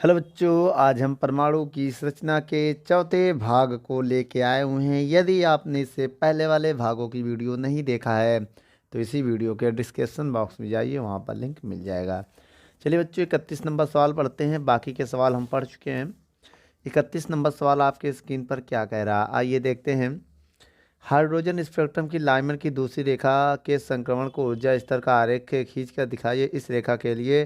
Hello बच्चों, आज हम परमाणु की संरचना के चौथे भाग को लेके आए हुए हैं। यदि आपने इससे पहले वाले भागों की वीडियो नहीं देखा है तो इसी वीडियो के डिस्क्रिप्शन बॉक्स में जाइए, वहाँ पर लिंक मिल जाएगा। चलिए बच्चों, 31 नंबर सवाल पढ़ते हैं। बाकी के सवाल हम पढ़ चुके हैं। 31 नंबर सवाल आपके स्क्रीन पर क्या कह रहा है, आइए देखते हैं। हाइड्रोजन स्पेक्ट्रम की लाइमन की दूसरी रेखा के संक्रमण को ऊर्जा स्तर का आरेख खींचकर दिखाइए। इस रेखा के लिए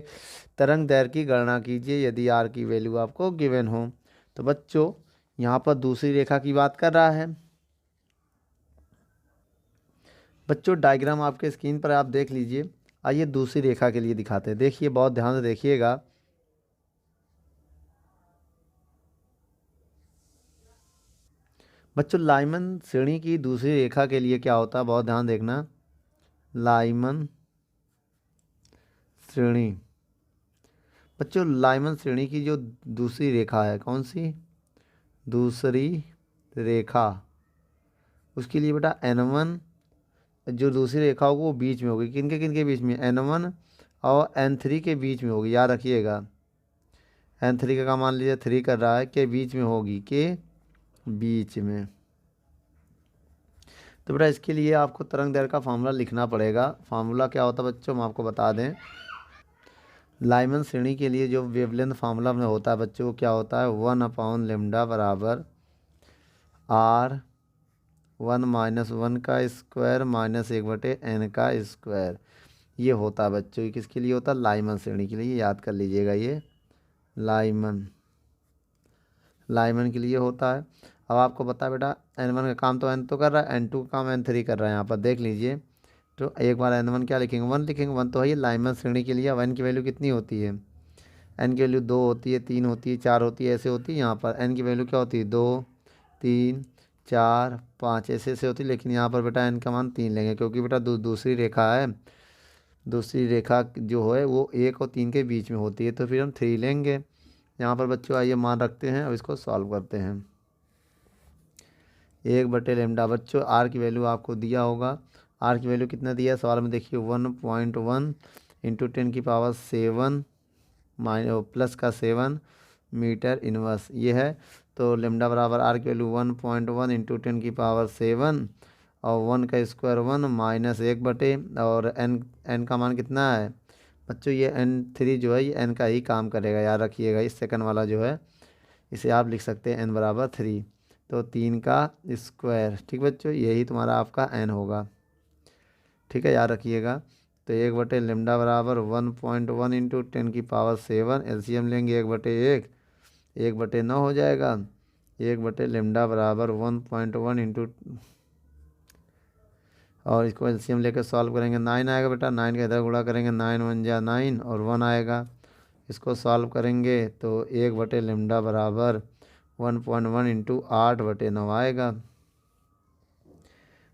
तरंग दैर्घ्य की गणना कीजिए यदि आर की वैल्यू आपको गिवन हो। तो बच्चों, यहाँ पर दूसरी रेखा की बात कर रहा है। बच्चों, डायग्राम आपके स्क्रीन पर आप देख लीजिए। आइए दूसरी रेखा के लिए दिखाते हैं। देखिए, बहुत ध्यान से देखिएगा। बच्चों, लाइमन श्रेणी की दूसरी रेखा के लिए क्या होता है, बहुत ध्यान देखना। लाइमन श्रेणी, बच्चों लाइमन श्रेणी की जो दूसरी रेखा है, कौन सी दूसरी रेखा, उसके लिए बेटा N1, जो दूसरी रेखा होगी वो बीच में होगी। किन के बीच में, N1 और N3 के बीच में होगी, याद रखिएगा। N3 का मान लीजिए 3 कर रहा है, के बीच में होगी, के बीच में। तो बेटा इसके लिए आपको तरंग दैर्घ्य का फार्मूला लिखना पड़ेगा। फार्मूला क्या होता है बच्चों, हम आपको बता दें। लाइमन श्रेणी के लिए जो वेवलेंथ फार्मूला में होता है बच्चों, क्या होता है, 1/λ बराबर R 1 - 1 का स्क्वायर माइनस 1/n का स्क्वायर। ये होता है बच्चों, किसके लिए होता है, लाइमन श्रेणी के लिए। याद कर लीजिएगा, ये लाइमन लाइमन के लिए होता है। अब आपको पता है बेटा, N1 का काम तो N तो कर रहा है, N2 का काम N3 कर रहा है। यहाँ पर देख लीजिए, तो एक बार N1 क्या लिखेंगे, 1 लिखेंगे। 1 तो है ये लाइमन श्रेणी के लिए। अब N की वैल्यू कितनी होती है, N की वैल्यू 2 होती है, 3 होती है, 4 होती है, ऐसे होती है। यहाँ पर N की वैल्यू क्या होती है, 2, 3, 4, 5, ऐसे ऐसे होती है। लेकिन यहाँ पर बेटा N का मान 3 लेंगे, क्योंकि बेटा दूसरी रेखा है। दूसरी रेखा जो है वो 1 और 3 के बीच में होती है, तो फिर हम 3 लेंगे। यहाँ पर बच्चों आइए मान रखते हैं, अब इसको सॉल्व करते हैं। 1/λ, बच्चों आर की वैल्यू आपको दिया होगा। आर की वैल्यू कितना दिया है सवाल में, देखिए 1.1 इंटू 10⁻7 प्लस का 7 मीटर इनवर्स ये है। तो लेमडा बराबर आर की वैल्यू 1.1 इंटू 10⁻7 और 1 का स्क्वायर 1 माइनस 1/, और एन का मान कितना है बच्चों, ये N3 जो है ये N का ही काम करेगा, याद रखिएगा। इस सेकंड वाला जो है इसे आप लिख सकते हैं N बराबर 3, तो 3 का स्क्वायर। ठीक बच्चों, यही तुम्हारा आपका N होगा। ठीक है, याद रखिएगा। तो 1/λ बराबर 1.1 इंटू 10⁻7, एलसीएम लेंगे 1/1, 1/9 हो जाएगा। 1/λ बराबर 1.1 इंटू, और इसको एलसीएम लेकर सॉल्व करेंगे 9 आएगा बेटा। 9 का इधर गुणा करेंगे, 9 1 जा 9 और 1 आएगा। इसको सॉल्व करेंगे तो 1/λ बराबर 1.1 इंटू 8/9 आएगा।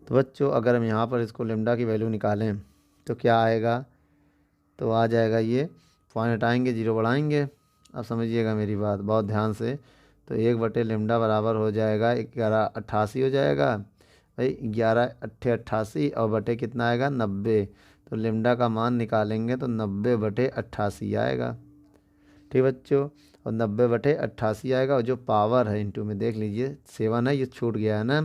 तो बच्चों अगर हम यहाँ पर इसको लेमडा की वैल्यू निकालें तो क्या आएगा, तो आ जाएगा ये, पॉइंट हटाएंगे, जीरो बढ़ाएंगे। अब समझिएगा मेरी बात बहुत ध्यान से। तो 1/λ बराबर हो जाएगा 1188 हो जाएगा भाई। 11 × 8 = 88 और बटे कितना आएगा, 90। तो लेमडा का मान निकालेंगे तो 90/88 आएगा। ठीक बच्चों, और 90/88 आएगा। और जो पावर है इंटू में देख लीजिए 7 है, ये छूट गया है ना,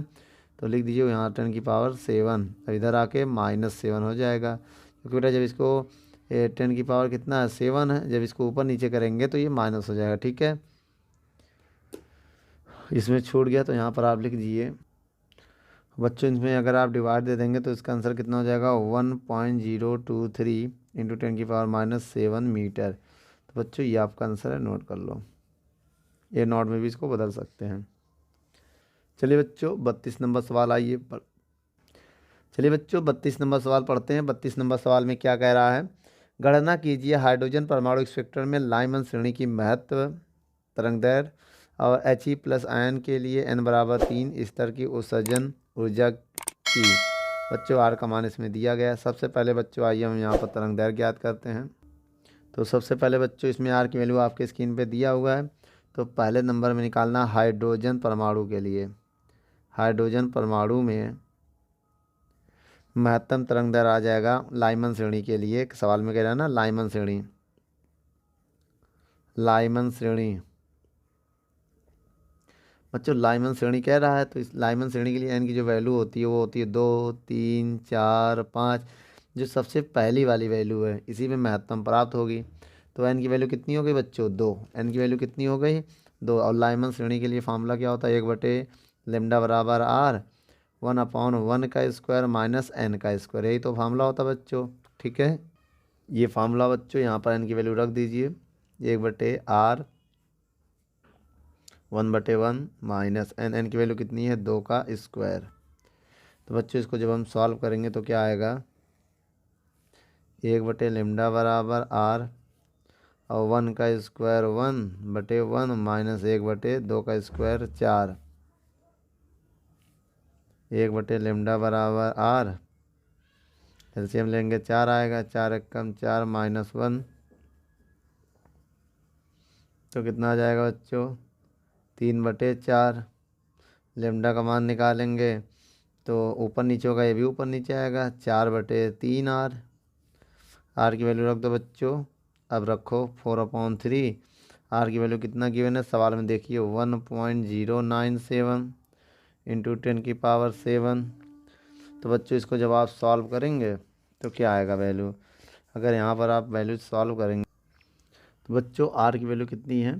तो लिख दीजिए यहाँ 10⁻7। अब इधर आके -7 हो जाएगा, क्योंकि बेटा जब इसको 10 कितना है, 7 है, जब इसको ऊपर नीचे करेंगे तो ये माइनस हो जाएगा। ठीक है, इसमें छूट गया तो यहाँ पर आप लिख दीजिए। बच्चों इसमें अगर आप डिवाइड दे देंगे तो इसका आंसर कितना हो जाएगा, 1.023 इंटू 10⁻7 मीटर। तो बच्चों ये आपका आंसर है, नोट कर लो। ये नोट में भी इसको बदल सकते हैं। चलिए बच्चों 32 नंबर सवाल आइए चलिए बच्चों 32 नंबर सवाल पढ़ते हैं। 32 नंबर सवाल में क्या कह रहा है, गणना कीजिए हाइड्रोजन परमाणु स्पेक्ट्रम में लाइमन श्रेणी की महत्व तरंगदैर्घ्य और He+आयन के लिए n बराबर 3 स्तर की उत्सर्जन ऊर्जा की। बच्चों आर का मान इसमें दिया गया है। सबसे पहले बच्चों आइए हम यहाँ पर तरंगदैर्घ्य ज्ञात करते हैं। तो सबसे पहले बच्चों इसमें आर की वैल्यू आपके स्क्रीन पे दिया हुआ है। तो पहले नंबर में निकालना हाइड्रोजन परमाणु के लिए। हाइड्रोजन परमाणु में महत्तम तरंगदैर्घ्य आ जाएगा लाइमन श्रेणी के लिए। एक सवाल में कह रहा है ना, लाइमन श्रेणी, लाइमन श्रेणी। बच्चों लाइमन श्रेणी कह रहा है, तो इस लाइमन श्रेणी के लिए एन की जो वैल्यू होती है वो होती है 2, 3, 4, 5। जो सबसे पहली वाली वैल्यू है इसी में महत्तम प्राप्त होगी। तो एन की वैल्यू कितनी हो गई बच्चों? 2। एन की वैल्यू कितनी हो गई? 2। और लाइमन श्रेणी के लिए फार्मूला क्या होता है? 1/λ बराबर आर 1/1 का स्क्वायर माइनस एन का स्क्वायर। यही तो फार्मूला होता है बच्चों। ठीक है, ये फार्मूला बच्चों यहाँ पर एन की वैल्यू रख दीजिए। 1/r 1/1 minus N. एन की वैल्यू कितनी है? 2 का स्क्वायर। तो बच्चों इसको जब हम सॉल्व करेंगे तो क्या आएगा? 1/λ बराबर आर और 1 का स्क्वायर 1/1 माइनस 1/2 का स्क्वायर 4। 1/λ बराबर आर, एलसीएम लेंगे 4 आएगा, 4 एकम 4 माइनस 1, तो कितना आ जाएगा बच्चों? 3/4। लेमडा का मान निकालेंगे तो ऊपर नीचे होगा, ये भी ऊपर नीचे आएगा, 4/3 आर। आर की वैल्यू रख दो बच्चों। अब रखो 4/3। आर की वैल्यू कितना गिवन है सवाल में? देखिए 1.097 इंटू 10⁻7। तो बच्चों इसको जब आप सॉल्व करेंगे तो क्या आएगा वैल्यू? अगर यहाँ पर आप वैल्यू सॉल्व करेंगे तो बच्चों आर की वैल्यू कितनी है?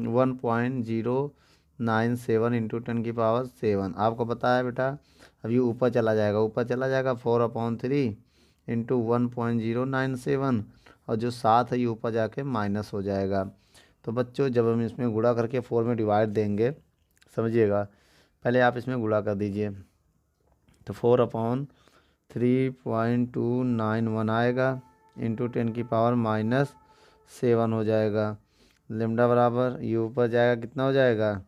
1.097 इंटू 10⁻7। आपको पता है बेटा, अब ये ऊपर चला जाएगा, ऊपर चला जाएगा 4/3 इंटू 1.097, और जो 7 है ये ऊपर जाके माइनस हो जाएगा। तो बच्चों जब हम इसमें गुणा करके 4 में डिवाइड देंगे, समझिएगा, पहले आप इसमें गुणा कर दीजिए। तो 4/3.291 आएगा इंटू 10⁻7 हो जाएगा। लेमडा बराबर ये ऊपर जाएगा, कितना हो जाएगा?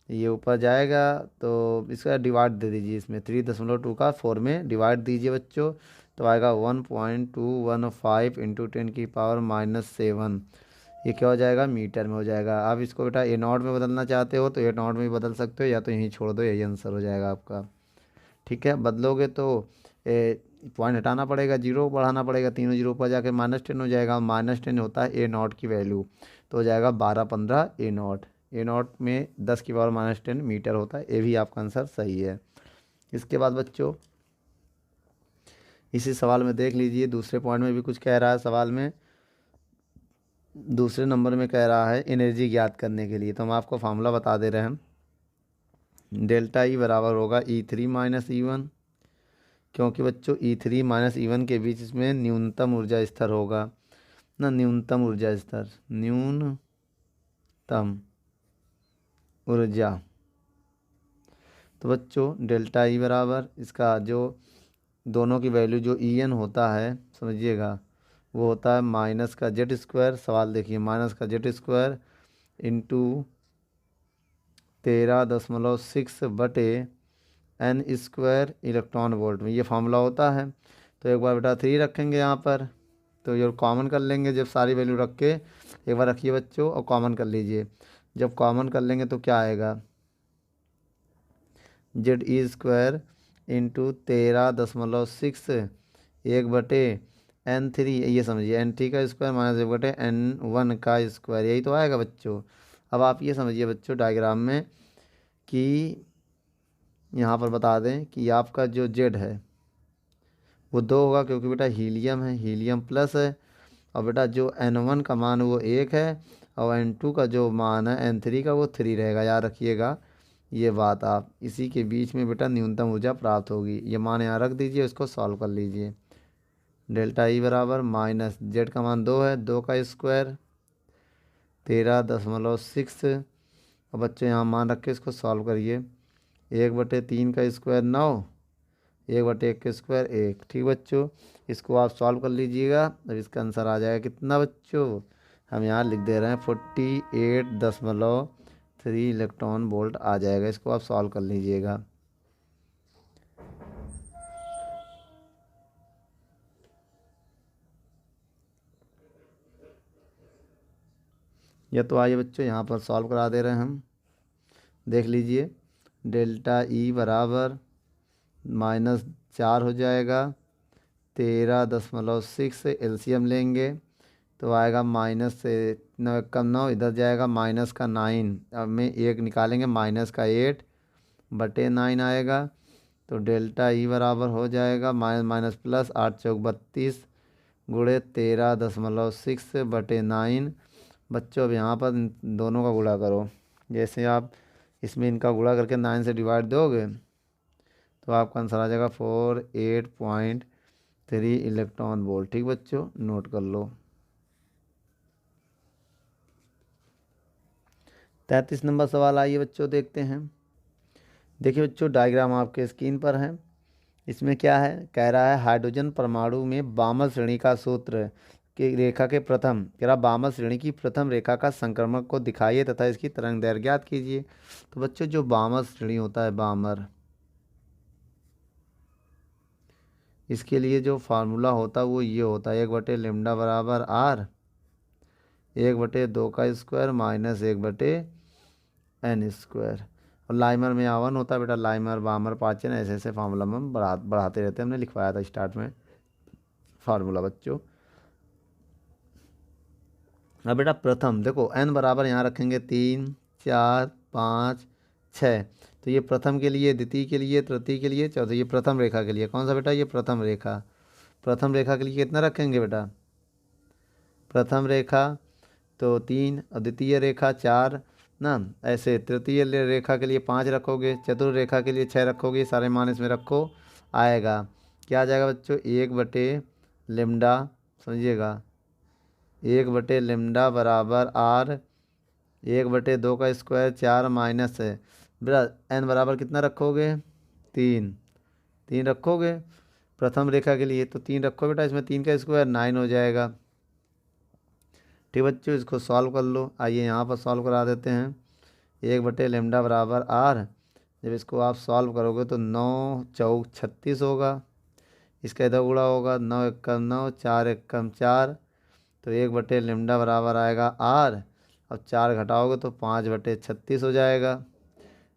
ये ऊपर जाएगा तो इसका डिवाइड दे दीजिए, इसमें 3.2 का 4 में डिवाइड दीजिए बच्चों, तो आएगा 1.215 इंटू 10⁻7। ये क्या हो जाएगा? मीटर में हो जाएगा। आप इसको बेटा ए नॉट में बदलना चाहते हो तो ए नॉट में भी बदल सकते हो, या तो यहीं छोड़ दो, यही आंसर हो जाएगा आपका। ठीक है, बदलोगे तो पॉइंट हटाना पड़ेगा, जीरो बढ़ाना पड़ेगा, तीनों जीरो ऊपर जाके -10 हो जाएगा। -10 होता है ए नॉट की वैल्यू, तो हो जाएगा 12-15 ए नॉट। ए नॉट में 10⁻10 मीटर होता है। ये भी आपका आंसर सही है। इसके बाद बच्चों इसी सवाल में देख लीजिए, दूसरे पॉइंट में भी कुछ कह रहा है सवाल में। दूसरे नंबर में कह रहा है एनर्जी ज्ञात करने के लिए, तो हम आपको फार्मूला बता दे रहे हैं। डेल्टा ई बराबर होगा E3 माइनस E1, क्योंकि बच्चों E3 माइनस E1 के बीच इसमें न्यूनतम ऊर्जा स्तर होगा ना, न्यूनतम ऊर्जा स्तर, न्यूनतम ऊर्जा। तो बच्चों डेल्टा ई बराबर इसका जो दोनों की वैल्यू जो En होता है, समझिएगा, वो होता है माइनस का जेड स्क्वायर। सवाल देखिए, माइनस का Z square into 13.6/n² electron volt में, ये फार्मूला होता है। तो एक बार बेटा 3 रखेंगे यहाँ पर, तो ये कॉमन कर लेंगे। जब सारी वैल्यू रख के एक बार रखिए बच्चों और कॉमन कर लीजिए। जब कॉमन कर लेंगे तो क्या आएगा? ZE² इंटू 13.6 1/n3, ये समझिए N3 का स्क्वायर माइनस 1/n1 का स्क्वायर, यही तो आएगा बच्चों। अब आप ये समझिए बच्चों डायग्राम में कि यहाँ पर बता दें कि आपका जो जेड है वो 2 होगा, क्योंकि बेटा हीलियम है, हीलियम प्लस है। और बेटा जो N1 का मान वो 1 है, और N2 का जो मान है N3 का वो 3 रहेगा। याद रखिएगा ये बात। आप इसी के बीच में बेटा न्यूनतम ऊर्जा प्राप्त होगी। ये मान यहाँ रख दीजिए, इसको सॉल्व कर लीजिए। डेल्टा ई बराबर माइनस जेड का मान 2 है, 2 का स्क्वायर 13.6, और बच्चे यहाँ मान रख के इसको सॉल्व करिए। 1/3 का स्क्वायर 9, 1/1 का स्क्वायर 1। ठीक बच्चों, इसको आप सॉल्व कर लीजिएगा। अब इसका आंसर आ जाएगा कितना बच्चों? हम यहाँ लिख दे रहे हैं 48.3 इलेक्ट्रॉन वोल्ट आ जाएगा। इसको आप सॉल्व कर लीजिएगा। या तो आइए बच्चों यहाँ पर सॉल्व करा दे रहे हैं हम। देख लीजिए, डेल्टा ई बराबर -4 हो जाएगा, 13.6 एलसीएम लेंगे, तो आएगा माइनस से 9 कम 9, इधर जाएगा माइनस का 9, अब में 1 निकालेंगे माइनस का 8 बटे 9 आएगा। तो डेल्टा ई बराबर हो जाएगा माइनस माइनस प्लस 8 चौक 32 गुणे 13.6 बटे 9। बच्चों अब यहाँ पर इन दोनों का गुणा करो। जैसे आप इसमें इनका गुणा करके 9 से डिवाइड दोगे तो आपका आंसर आ जाएगा 48.3 इलेक्ट्रॉन वोल्ट। ठीक बच्चों, नोट कर लो। 33 नंबर सवाल आइए बच्चों, देखते हैं। देखिए बच्चों, डायग्राम आपके स्क्रीन पर है। इसमें क्या है, कह रहा है हाइड्रोजन परमाणु में बामल श्रेणी का सूत्र की रेखा के प्रथम, कह रहा बामल श्रेणी की प्रथम रेखा का संक्रमण को दिखाइए तथा इसकी तरंग दैर्घ्य ज्ञात कीजिए। तो बच्चों जो बामल श्रेणी होता है, बामर, इसके लिए जो फार्मूला होता है वो ये होता है 1/λ बराबर आर 1/2 का स्क्वायर माइनस 1/n²। और लाइमर में आवन होता है बेटा, लाइमर बामर पाचन, ऐसे ऐसे फार्मूला में हम बढ़ाते रहते हैं। हमने लिखवाया था स्टार्ट में फार्मूला बच्चों। अब बेटा प्रथम देखो, n बराबर यहाँ रखेंगे 3 4 5 6। तो ये प्रथम के लिए, द्वितीय के लिए, तृतीय के लिए, चौथी, ये प्रथम रेखा के लिए। कौन सा बेटा, ये प्रथम रेखा। प्रथम रेखा के लिए कितना रखेंगे बेटा, प्रथम रेखा तो 3 और द्वितीय रेखा 4 ना। ऐसे तृतीय रेखा के लिए 5 रखोगे, चतुर्थ रेखा के लिए 6 रखोगे, सारे मान इसमें रखो, आएगा क्या आ जाएगा बच्चों 1/λ, समझिएगा 1/λ बराबर आर 1/2 का स्क्वायर 4 माइनस है बेटा n बराबर कितना रखोगे 3, 3 रखोगे प्रथम रेखा के लिए, तो 3 रखो बेटा, इसमें 3 का स्क्वायर 9 हो जाएगा। ठीक बच्चों, इसको सॉल्व कर लो। आइए यहाँ पर सॉल्व करा देते हैं। 1/λ बराबर आर, जब इसको आप सॉल्व करोगे तो 9 चौक 36 होगा, इसका इधर गुणा होगा 9 एकम 9 4 एकम 4, तो 1/λ बराबर आएगा आर। अब 4 घटाओगे तो 5/36 हो जाएगा।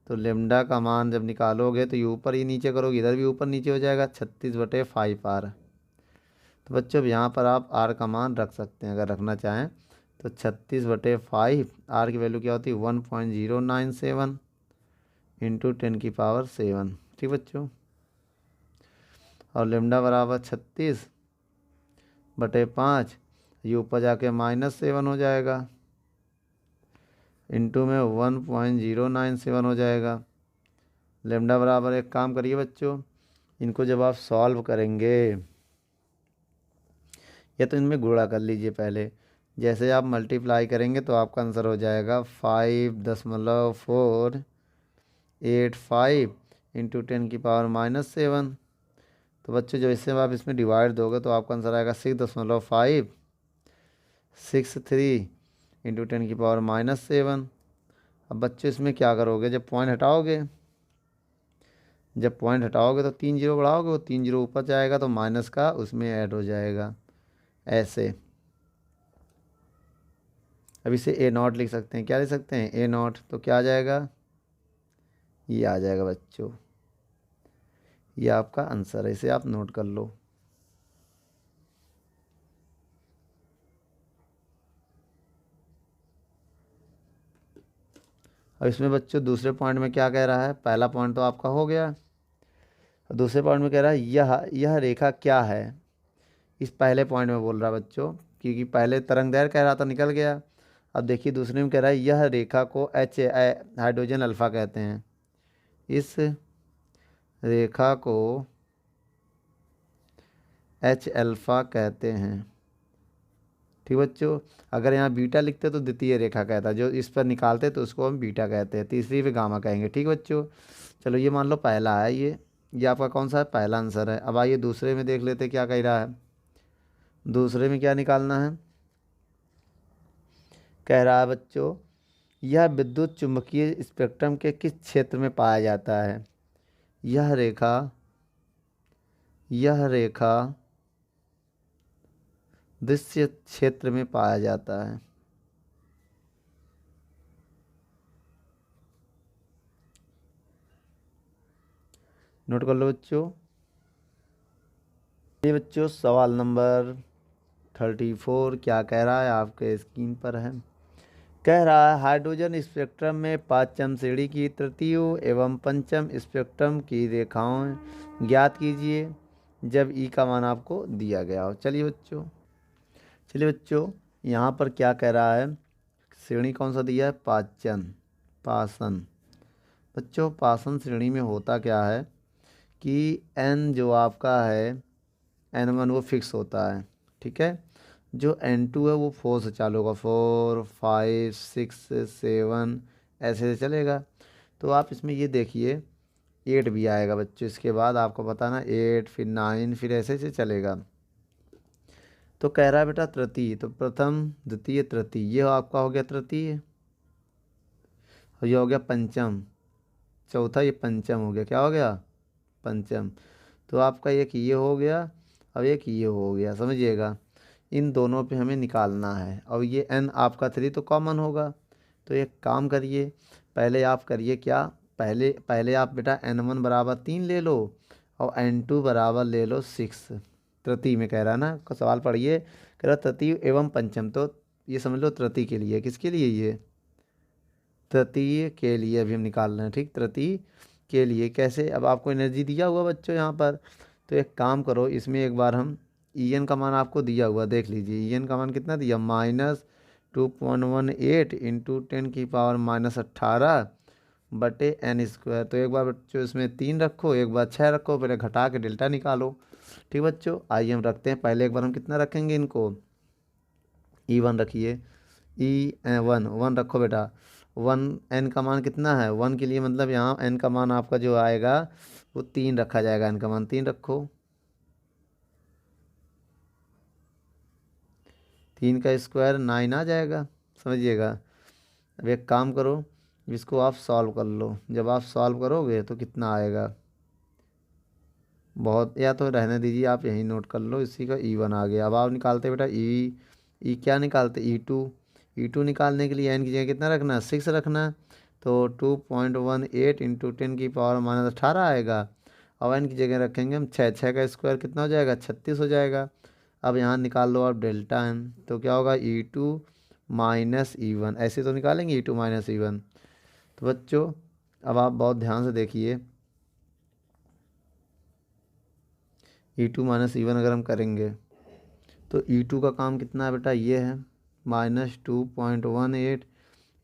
तो लेमडा का मान जब निकालोगे तो ये ऊपर ही नीचे करोगे, इधर भी ऊपर नीचे हो जाएगा 36/5 आर। तो बच्चों अब यहाँ पर आप आर का मान रख सकते हैं अगर रखना चाहें तो। 36/5 आर की वैल्यू क्या होती है 1.097 इंटू 10⁻7। ठीक बच्चों, और लेमडा बराबर 36/5, ये ऊपर जाके -7 हो जाएगा, इंटू में 1.097 हो जाएगा। लेमडा बराबर, एक काम करिए बच्चों, इनको जब आप सॉल्व करेंगे या तो इनमें गुणा कर लीजिए पहले, जैसे आप मल्टीप्लाई करेंगे तो आपका आंसर हो जाएगा 5.485 इंटू 10⁻7। तो बच्चों जब इससे आप इसमें डिवाइड दोगे तो आपका आंसर आएगा 6.563 इंटू 10⁻7। अब बच्चों इसमें क्या करोगे, जब पॉइंट हटाओगे तो 3 जीरो बढ़ाओगे, वो 3 जीरो ऊपर जाएगा तो माइनस का उसमें ऐड हो जाएगा ऐसे। अब इसे A0 लिख सकते हैं, क्या लिख सकते हैं A0, तो क्या आ जाएगा, ये आ जाएगा बच्चों, ये आपका आंसर है, इसे आप नोट कर लो। अब इसमें बच्चों दूसरे पॉइंट में क्या कह रहा है, पहला पॉइंट तो आपका हो गया, दूसरे पॉइंट में कह रहा है यह रेखा क्या है। इस पहले पॉइंट में बोल रहा है बच्चों, क्योंकि पहले तरंग दैर्घ्य कह रहा था, निकल गया। अब देखिए दूसरे में कह रहा है यह रेखा को हाइड्रोजन अल्फा कहते हैं, इस रेखा को H अल्फा कहते हैं। ठीक बच्चों, अगर यहाँ बीटा लिखते तो द्वितीय रेखा कहता, जो इस पर निकालते तो उसको हम बीटा कहते हैं, तीसरी पे गामा कहेंगे। ठीक बच्चों, चलो ये मान लो पहला है, ये आपका कौन सा है, पहला आंसर है। अब आइए दूसरे में देख लेते क्या कह रहा है। दूसरे में क्या निकालना है, कह रहा है बच्चों यह विद्युत चुम्बकीय स्पेक्ट्रम के किस क्षेत्र में पाया जाता है। यह रेखा दृश्य क्षेत्र में पाया जाता है। नोट कर लो बच्चों। ये बच्चों सवाल नंबर 34 क्या कह रहा है आपके स्क्रीन पर है। कह रहा है हाइड्रोजन स्पेक्ट्रम में पाँचम श्रेणी की तृतीयों एवं पंचम स्पेक्ट्रम की रेखाओं ज्ञात कीजिए जब ई का मान आपको दिया गया हो। चलिए बच्चों यहाँ पर क्या कह रहा है, श्रेणी कौन सा दिया है, पासन। बच्चों पासन श्रेणी में होता क्या है कि एन जो आपका है N1 वो फिक्स होता है, ठीक है। जो N2 है वो 4 से चालू होगा, 4 5 6 7 ऐसे से चलेगा। तो आप इसमें ये देखिए 8 भी आएगा बच्चों, इसके बाद आपको पता ना 8 फिर 9 फिर ऐसे से चलेगा। तो कह रहा है बेटा तृतीय, तो प्रथम द्वितीय तृतीय, ये आपका हो गया तृतीय, और ये हो गया पंचम, चौथा ये पंचम हो गया, क्या हो गया, पंचम। तो आपका एक ये हो गया, अब एक ये हो गया, समझिएगा। इन दोनों पे हमें निकालना है, और ये n आपका 3 तो कॉमन होगा। तो एक काम करिए, पहले आप करिए क्या, पहले आप बेटा n1 बराबर 3 ले लो और n2 बराबर ले लो 6। तृतीय में कह रहा है ना, को सवाल पढ़िए, कह रहा तृतीय एवं पंचम, तो ये समझ लो तृतीय के लिए, किसके लिए, ये तृतीय के लिए अभी हम निकाल रहे हैं, ठीक। तृतीय के लिए कैसे, अब आपको एनर्जी दिया हुआ बच्चों यहाँ पर, तो एक काम करो, इसमें एक बार हम ई का मान आपको दिया हुआ देख लीजिए। ई का मान कितना दिया, -2.18 इंटू 10⁻18 बटे n²। तो एक बार बच्चों इसमें 3 रखो, एक बार 6 रखो, पहले घटा के डेल्टा निकालो, ठीक बच्चों। आइए हम रखते हैं, पहले एक बार हम कितना रखेंगे इनको, E1 रखिए, वन रखो बेटा। 1 n का मान कितना है, 1 के लिए मतलब यहाँ n का मान आपका जो आएगा वो 3 रखा जाएगा, n का मान 3 रखो, 3 का स्क्वायर 9 आ जाएगा, समझिएगा। अब एक काम करो, इसको आप सॉल्व कर लो, जब आप सॉल्व करोगे तो कितना आएगा, बहुत, या तो रहने दीजिए, आप यहीं नोट कर लो, इसी का E1 आ गया। अब आप निकालते बेटा ई क्या निकालते, ई टू निकालने के लिए n की जगह कितना रखना है, 6 रखना है। तो 2.18 इंटू 10⁻18 आएगा। अब n की जगह रखेंगे हम 6, 6 का स्क्वायर कितना हो जाएगा, 36 हो जाएगा। अब यहाँ निकाल लो आप डेल्टा n, तो क्या होगा, E2 - E1, ऐसे तो निकालेंगे E2 - E1। तो बच्चों अब आप बहुत ध्यान से देखिए, E2 - E1 अगर हम करेंगे तो E2 का काम कितना है बेटा, ये है -2.18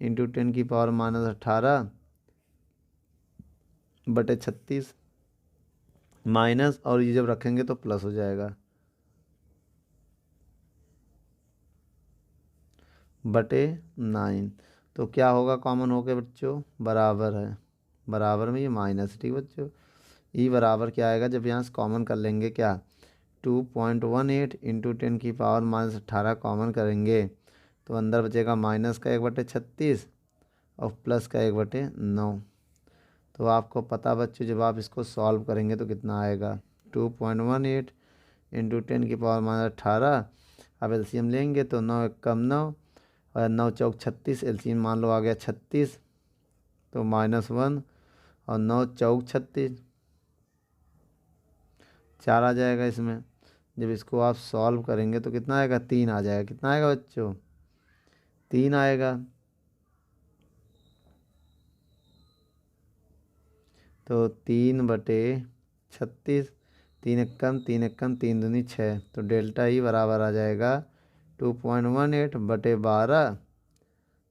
इंटू 10⁻18 बटे 36 माइनस, और ये जब रखेंगे तो प्लस हो जाएगा, बटे 9। तो क्या होगा, कॉमन हो गया बच्चों, बराबर है, बराबर में ये माइनस, ठीक बच्चों। ई बराबर क्या आएगा, जब यहाँ से कॉमन कर लेंगे क्या, 2.18 इंटू 10⁻18 कॉमन करेंगे तो अंदर बचेगा माइनस का 1/36 और प्लस का 1/9। तो आपको पता बच्चों, जब आप इसको सॉल्व करेंगे तो कितना आएगा, 2.18 इंटू 10⁻18। अब एलसीएम लेंगे तो 9 कम 9 और 9 चौक 36, एलसीएम मान लो आ गया 36, तो -1 और 9 चौक 36, 4 आ जाएगा इसमें। जब इसको आप सॉल्व करेंगे तो कितना आएगा, 3 आ जाएगा, कितना आएगा बच्चों, 3 आएगा। तो 3/36, 3 एकम 3 एकम 3 दूनी 6, तो डेल्टा ई बराबर आ जाएगा 2.18 बटे 12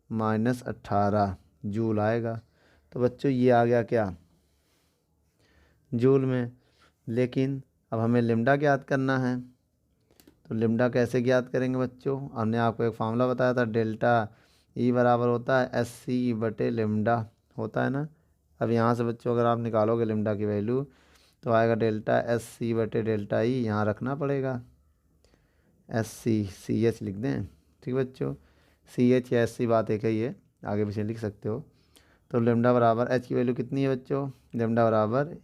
-18 जूल आएगा। तो बच्चों ये आ गया क्या, जूल में। लेकिन अब हमें लिम्डा ज्ञात करना है, तो लिम्डा कैसे ज्ञात करेंगे बच्चों, हमने आपको एक फार्मूला बताया था, डेल्टा ई बराबर होता है SC बटे लिम्डा, होता है ना। अब यहाँ से बच्चों अगर आप निकालोगे लिम्डा की वैल्यू तो आएगा डेल्टा SC बटे डेल्टा ई, यहाँ रखना पड़ेगा CH लिख दें, ठीक बच्चों। CH या SC बात एक ही है, आगे पीछे लिख सकते हो। तो लेमडा बराबर H की वैल्यू कितनी है बच्चों, लेमडा बराबर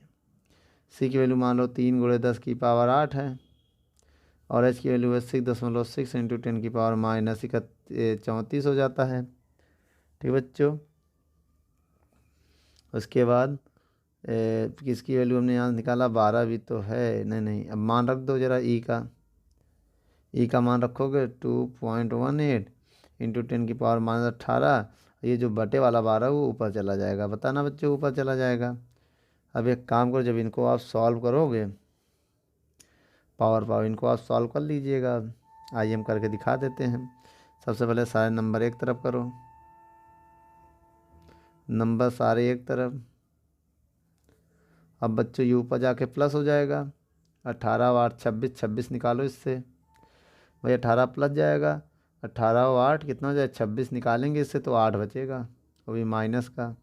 C की वैल्यू मान लो 3 × 10⁸ है, और H की वैल्यू है 6.6 इंटू 10⁻34 हो जाता है, ठीक बच्चों। उसके बाद किसकी वैल्यू हमने यहाँ निकाला, 12 भी तो है, नहीं अब मान रख दो जरा ई का, ई का मान रखोगे 2.18 इंटू 10⁻18। ये जो बटे वाला 12 वो ऊपर चला जाएगा, बताना बच्चों, ऊपर चला जाएगा। अब एक काम करो, जब इनको आप सॉल्व करोगे पावर इनको आप सॉल्व कर लीजिएगा। आइए हम करके दिखा देते हैं। सबसे पहले सारे नंबर एक तरफ करो, नंबर सारे एक तरफ। अब बच्चों ये ऊपर जाके प्लस हो जाएगा, 18 और 8 26, 26 निकालो इससे, भाई 18 प्लस जाएगा, 18 और 8 कितना हो जाए 26, निकालेंगे इससे तो 8 बचेगा, वो भी माइनस का।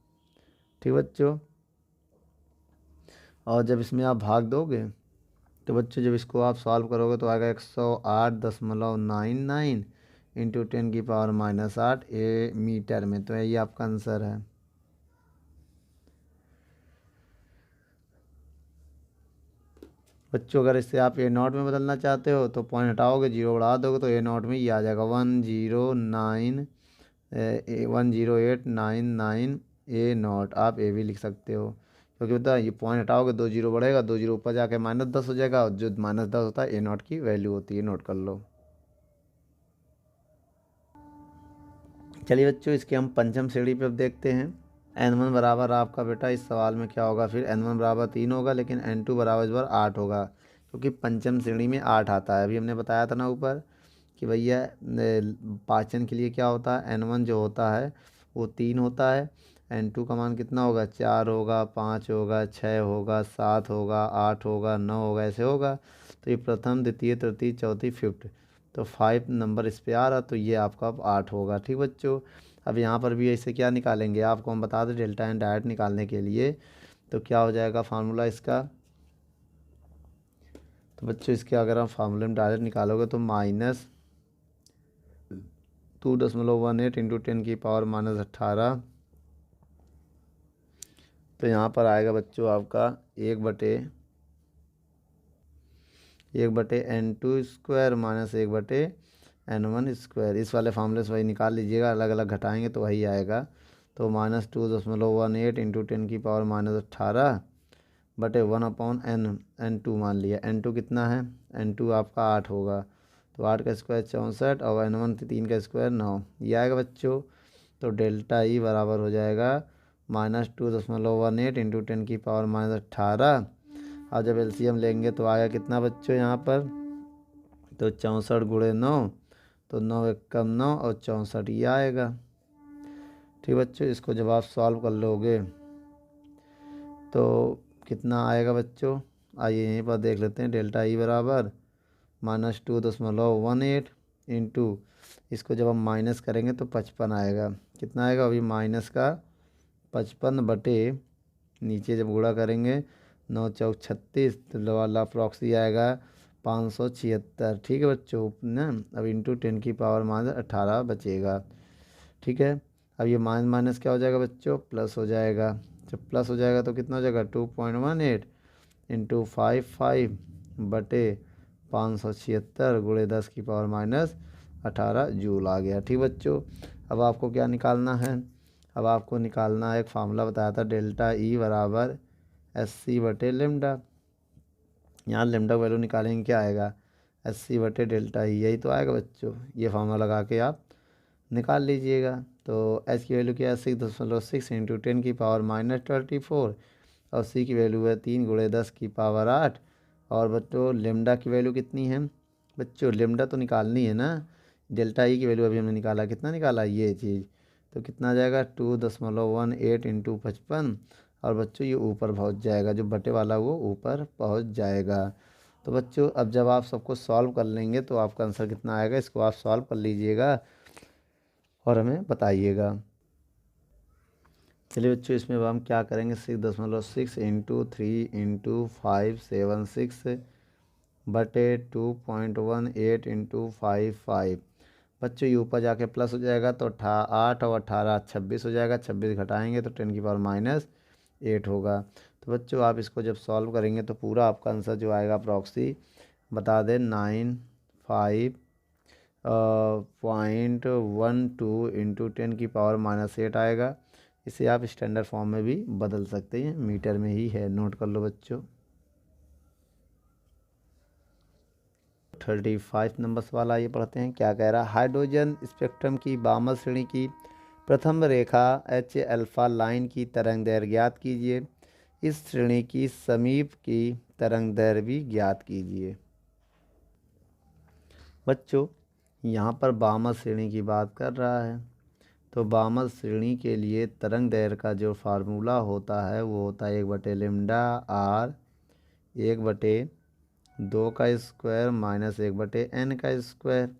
ठीक बच्चों, और जब इसमें आप भाग दोगे तो बच्चों जब इसको आप सॉल्व करोगे तो आएगा 108.99 इंटू 10⁻−8 मीटर में। तो ये आपका आंसर है। बच्चों अगर इससे आप A0 में बदलना चाहते हो तो पॉइंट हटाओगे, जीरो बढ़ा दोगे तो A0 में ये आ जाएगा 10899 A0। आप ए भी लिख सकते हो, क्योंकि बता ये पॉइंट हटाओगे 2 जीरो बढ़ेगा, 2 जीरो ऊपर जाके -10 हो जाएगा, और जो -10 होता है A0 की वैल्यू होती है, नोट कर लो। चलिए बच्चों, इसके हम पंचम श्रेणी पे अब देखते हैं। N1 बराबर आपका बेटा इस सवाल में क्या होगा, फिर N1 बराबर 3 होगा, लेकिन N2 बराबर इस बार 8 होगा, क्योंकि पंचम श्रेणी में 8 आता है। अभी हमने बताया था ना ऊपर कि भैया पाचन के लिए क्या होता है, N1 जो होता है वो 3 होता है, N2 का मान कितना होगा, 4 होगा, 5 होगा, 6 होगा, 7 होगा, 8 होगा, 9 होगा, ऐसे होगा। तो ये प्रथम, द्वितीय, तृतीय, चौथी, फिफ्थ, तो 5 नंबर इस पे आ रहा, तो ये आपका अब 8 होगा। ठीक बच्चों, अब यहाँ पर भी ऐसे क्या निकालेंगे, आपको हम बता दें डेल्टा एंड डायरेक्ट निकालने के लिए। तो क्या हो जाएगा फार्मूला इसका, तो बच्चों इसके अगर आप फार्मूले में डायरेक्ट निकालोगे तो -2.18 इंटू 10⁻−18। तो यहाँ पर आएगा बच्चों आपका 1/(1/(N2) -1/(N1)। इस वाले फार्मूले से वही निकाल लीजिएगा, अलग अलग घटाएंगे तो वही आएगा। तो -2.18 इंटू 10⁻−18 बटे 1/(N2) मान लिया। N2 कितना है, N2 आपका 8 होगा, तो 8 का स्क्वायर 64, और N1 3 का स्क्वायर 9, ये आएगा बच्चों। तो डेल्टा ई बराबर हो जाएगा -2.18 इंटू 10⁻18। और जब एलसीएम लेंगे तो आएगा कितना बच्चों यहाँ पर, तो 64 गुणे 9, तो 9 एकम 9 और 64 ये आएगा। ठीक बच्चों, इसको जब आप सॉल्व कर लोगे तो कितना आएगा बच्चों, आइए यहीं पर देख लेते हैं। डेल्टा ई बराबर -2.18 इंटू, इसको जब हम माइनस करेंगे तो 55 आएगा। कितना आएगा, अभी माइनस का 55 बटे, नीचे जब गुणा करेंगे 9 चौक 36, तो वाला प्रॉक्सी आएगा 576। ठीक है बच्चों ना, अब इंटू 10⁻18 बचेगा। ठीक है, अब ये माइनस माइनस क्या हो जाएगा बच्चों, प्लस हो जाएगा। जब प्लस हो जाएगा तो कितना हो जाएगा, 2.18 इंटू 55 बटे 576 गुणे 10⁻18 जूल आ गया। ठीक बच्चों, अब आपको क्या निकालना है, अब आपको निकालना है, एक फार्मूला बताया था, डेल्टा ई बराबर SC बटे लेमडा। यहाँ लेमडा वैल्यू निकालेंगे, क्या आएगा, SC बटे डेल्टा ई, यही तो आएगा बच्चों। ये फार्मूला लगा के आप निकाल लीजिएगा। तो एच की वैल्यू क्या है, 6.6 इंटू 10⁻−34, और सी की वैल्यू है 3 गुणे 10⁸। और बच्चों लेमडा की वैल्यू कितनी है, बच्चों लेमडा तो निकालनी है ना, डेल्टा ई की वैल्यू अभी हमने निकाला, कितना निकाला ये चीज़, तो कितना आ जाएगा 2.18 इंटू 55, और बच्चों ये ऊपर पहुंच जाएगा, जो बटे वाला वो ऊपर पहुंच जाएगा। तो बच्चों अब जब आप सबको सॉल्व कर लेंगे तो आपका आंसर कितना आएगा, इसको आप सॉल्व कर लीजिएगा और हमें बताइएगा। चलिए बच्चों, इसमें अब हम क्या करेंगे, 6.6 इंटू 3 इंटू 576 बटे 2.18 इंटू 55। बच्चों ये ऊपर जाके प्लस हो जाएगा तो 8 और 18 26 हो जाएगा, 26 घटाएंगे तो 10⁻−8 होगा। तो बच्चों आप इसको जब सॉल्व करेंगे तो पूरा आपका आंसर जो आएगा प्रॉक्सी बता दें 95.12 इंटू 10⁻−8 आएगा। इसे आप स्टैंडर्ड फॉर्म में भी बदल सकते हैं, मीटर में ही है, नोट कर लो बच्चों। 35 नंबर सवाल आइए पढ़ते हैं। क्या कह रहा है? हाइड्रोजन स्पेक्ट्रम की बामर श्रेणी की प्रथम रेखा एच अल्फा लाइन की तरंग दैर्घ्य ज्ञात कीजिए। इस श्रेणी की समीप की तरंग दैर्घ्य भी ज्ञात कीजिए। बच्चों, यहाँ पर बामर श्रेणी की बात कर रहा है, तो बामर श्रेणी के लिए तरंग दैर्घ्य का जो फार्मूला होता है वो होता है 1/λ r 1/2 का स्क्वायर माइनस 1/n का स्क्वायर।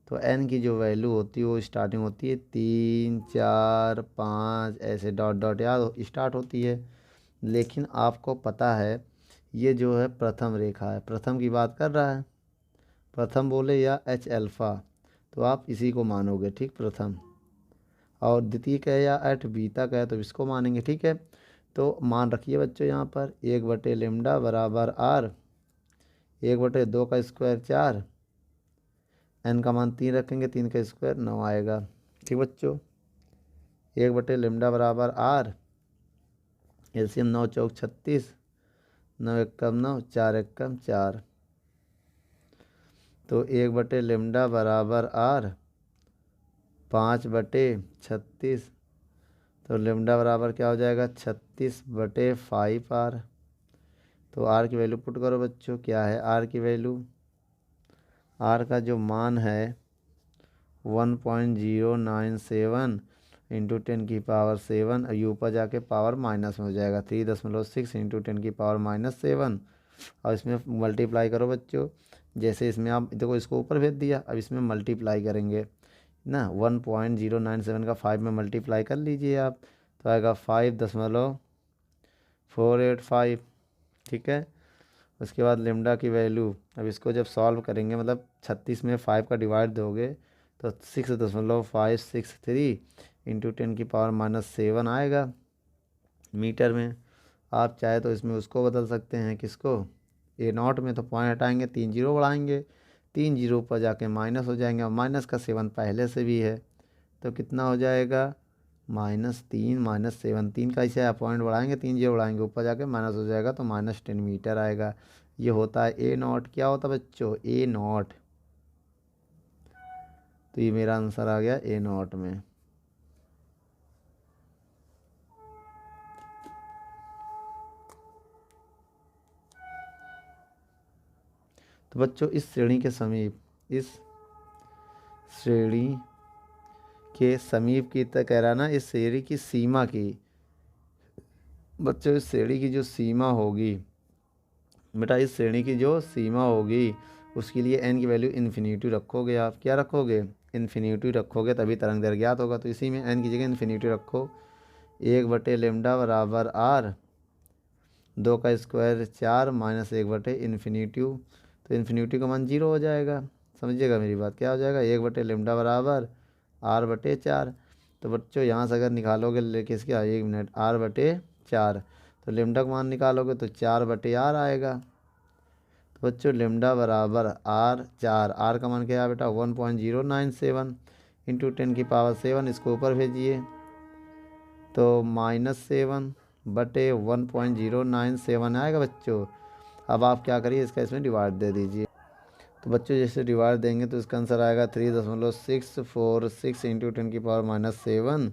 तो n की जो वैल्यू होती है वो स्टार्टिंग होती है 3 4 5 ऐसे डॉट डॉट याद स्टार्ट होती है। लेकिन आपको पता है ये जो है प्रथम रेखा है, प्रथम की बात कर रहा है, प्रथम बोले या एच अल्फ़ा, तो आप इसी को मानोगे, ठीक, प्रथम। और द्वितीय का है या एट बीता का है तो इसको मानेंगे, ठीक है। तो मान रखिए बच्चों यहाँ पर 1/λ बराबर r 1/2 का स्क्वायर 4, n का मान 3 रखेंगे, 3 का स्क्वायर 9 आएगा, ठीक बच्चों। 1/λ बराबर r, एलसीएम 9 चौक 36, 9 एकम 9, 4 एकम 4। तो 1/λ बराबर r 5/36, तो लेमडा बराबर क्या हो जाएगा 36/5r। तो r की वैल्यू पुट करो बच्चों। क्या है r की वैल्यू? r का जो मान है 1.097 इंटू 10⁻7, और ऊपर जाके पावर माइनस में हो जाएगा 3.6 इंटू 10⁻7, और इसमें मल्टीप्लाई करो बच्चों। जैसे इसमें आप देखो इसको ऊपर भेज दिया, अब इसमें मल्टीप्लाई करेंगे ना, 1.097 का 5 में मल्टीप्लाई कर लीजिए आप, तो आएगा 5.485, ठीक है। उसके बाद लेमडा की वैल्यू, अब इसको जब सॉल्व करेंगे मतलब 36 में 5 का डिवाइड दोगे तो 6.563 इंटू 10⁻7 आएगा मीटर में। आप चाहे तो इसमें उसको बदल सकते हैं, किसको? A0 में, तो पॉइंट हटाएंगे, 3 जीरो बढ़ाएंगे, 3 जीरो पर जाके माइनस हो जाएंगे, और माइनस का 7 पहले से भी है, तो कितना हो जाएगा -3 -7, 3 का इसे पॉइंट बढ़ाएंगे, 3 जीरो बढ़ाएंगे, ऊपर जाके माइनस हो जाएगा, तो -10 मीटर आएगा। ये होता है A0। क्या होता है बच्चों? A0। तो ये मेरा आंसर आ गया A0 में। तो बच्चों इस श्रेणी के समीप, इस श्रेणी के समीप की तक कह रहा ना, इस श्रेणी की सीमा की, बच्चों इस श्रेणी की जो सीमा होगी बेटा, इस श्रेणी की जो सीमा होगी उसके लिए n की वैल्यू इन्फिनिटी रखोगे। आप क्या रखोगे? इन्फिनिटी रखोगे, तभी तरंग दैर्घ्य ज्ञात होगा। तो इसी में n की जगह इन्फिनिटी रखो। 1/λ बराबर r 2 का स्क्वायर 4 माइनस 1/इन्फिनिटी, तो इन्फिनिटी का मान 0 हो जाएगा। समझिएगा मेरी बात, क्या हो जाएगा? 1/λ बराबर r/4। तो बच्चों यहाँ से अगर निकालोगे लेके इसके 1 मिनट, r/4, तो लेमडा का मान निकालोगे तो 4/r आएगा। तो बच्चों लेमडा बराबर r4, r का मान क्या है बेटा? 1.097 इंटू 10⁻7, इसको ऊपर भेजिए तो -7/1.097 आएगा बच्चों। अब आप क्या करिए, इसका इसमें डिवाइड दे दीजिए। तो बच्चों जैसे डिवाइड देंगे तो इसका आंसर आएगा 3.646 इंटू 10⁻7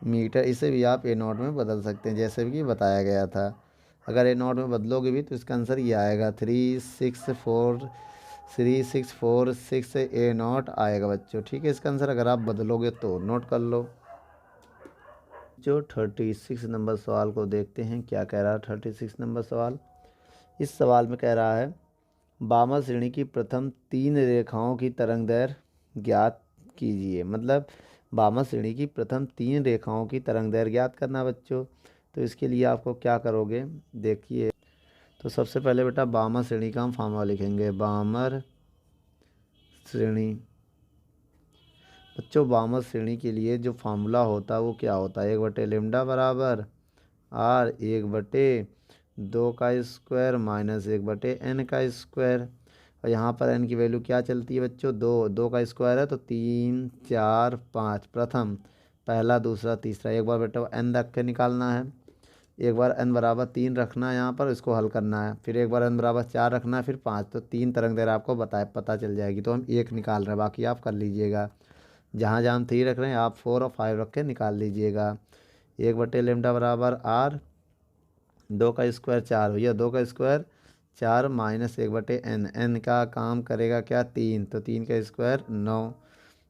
मीटर। इसे भी आप A0 में बदल सकते हैं, जैसे कि बताया गया था। अगर A0 में बदलोगे भी तो इसका आंसर ये आएगा 3646 A0 आएगा बच्चों, ठीक है। इसका आंसर अगर आप बदलोगे तो नोट कर लो। जो 36 नंबर सवाल को देखते हैं। क्या कह रहा है 36 नंबर सवाल? इस सवाल में कह रहा है बामर श्रेणी की प्रथम 3 रेखाओं की तरंग दैर्घ्य ज्ञात कीजिए। मतलब बामर श्रेणी की प्रथम 3 रेखाओं की तरंग दैर्घ्य ज्ञात करना बच्चों। तो इसके लिए आपको क्या करोगे, देखिए। तो सबसे पहले बेटा बामर श्रेणी का हम फॉर्मूला लिखेंगे। बामर श्रेणी, बच्चों बामर श्रेणी के लिए जो फार्मूला होता है वो क्या होता है? 1/λ बराबर r 1/2 का स्क्वायर माइनस 1/n का स्क्वायर। और यहाँ पर n की वैल्यू क्या चलती है बच्चों? 2 का स्क्वायर है तो 3 4 5, प्रथम, पहला, दूसरा, तीसरा। एक बार बेटा n रख के निकालना है, एक बार n बराबर 3 रखना है यहाँ पर, इसको हल करना है। फिर एक बार n बराबर 4 रखना है, फिर 5। तो 3 तरंग दैर्घ्य आपको पता चल जाएगी। तो हम 1 निकाल रहे हैं, बाकी आप कर लीजिएगा। जहाँ जहाँ हम 3 रख रहे हैं आप 4 और 5 रख के निकाल लीजिएगा। 1/λ बराबर r, 2 का स्क्वायर 4 भैया, 2 का स्क्वायर 4 माइनस 1/n। n का काम करेगा क्या 3, तो 3 का स्क्वायर 9।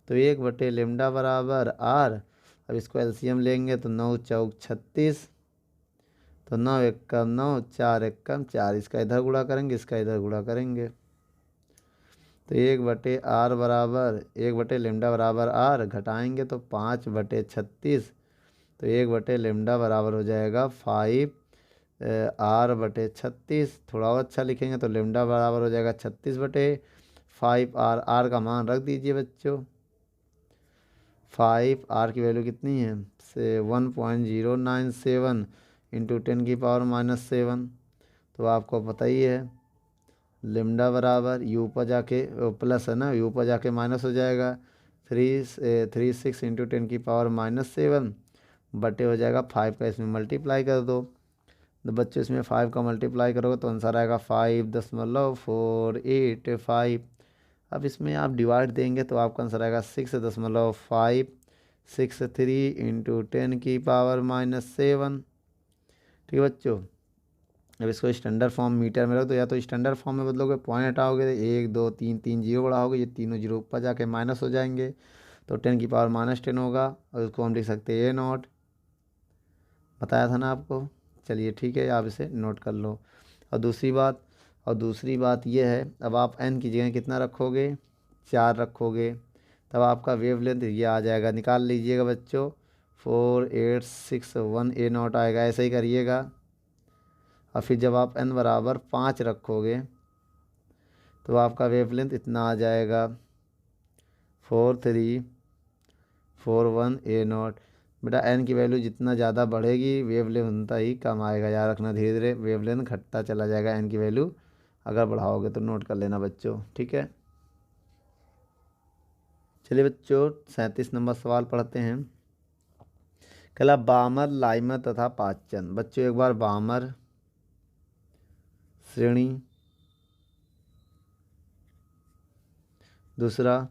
तो 1/λ बराबर r। अब इसको एलसीएम लेंगे तो 9 चौक 36, तो 9 एकम 9, 4 एकम 4। इसका इधर गुणा करेंगे, इसका इधर गुणा करेंगे, तो 1/r बराबर 1/λ बराबर r, घटाएंगे तो 5/36। तो 1/λ बराबर हो जाएगा 5r/36। थोड़ा और अच्छा लिखेंगे तो लेमडा बराबर हो जाएगा 36/5r। r का मान रख दीजिए बच्चों 5। r की वैल्यू कितनी है से 1.097 इंटू 10⁻⁷। तो आपको पता ही है लेमडा बराबर यू पर जाके प्लस है ना, यू पर जाके माइनस हो जाएगा। 36 इंटू 10⁻⁷ बटे हो जाएगा 5 का, इसमें मल्टीप्लाई कर दो। तो बच्चों इसमें 5 का मल्टीप्लाई करोगे तो आंसर आएगा 5.485। अब इसमें आप डिवाइड देंगे तो आपका आंसर आएगा 6.563 इंटू 10⁻⁷। ठीक है बच्चों। अब इसको स्टैंडर्ड फॉर्म मीटर में रख दो, या तो स्टैंडर्ड फॉर्म में बदलोगे, पॉइंट हटाओगे तो 1 2 3 3 जीरो बढ़ाओगे, ये तीनों जीरो ऊपर जाके माइनस हो जाएंगे, तो 10⁻⁻10 होगा। और उसको हम लिख सकते हैं A0। बताया था ना आपको। चलिए ठीक है, आप इसे नोट कर लो। और दूसरी बात ये है, अब आप n की जगह कितना रखोगे 4 रखोगे, तब आपका वेवलेंथ ये आ जाएगा, निकाल लीजिएगा बच्चों 4861 A0 आएगा। ऐसे ही करिएगा। और फिर जब आप n बराबर 5 रखोगे तो आपका वेवलेंथ इतना आ जाएगा 4341 A0। बेटा n की वैल्यू जितना ज़्यादा बढ़ेगी वेवलेंथ उतना ही कम आएगा, याद रखना। धीरे धीरे वेवलेंथ घटता चला जाएगा n की वैल्यू अगर बढ़ाओगे तो, नोट कर लेना बच्चों, ठीक है। चलिए बच्चों 37 नंबर सवाल पढ़ते हैं। कहला बामर, लाइमर तथा पाचन। बच्चों एक बार बामर श्रेणी, दूसरा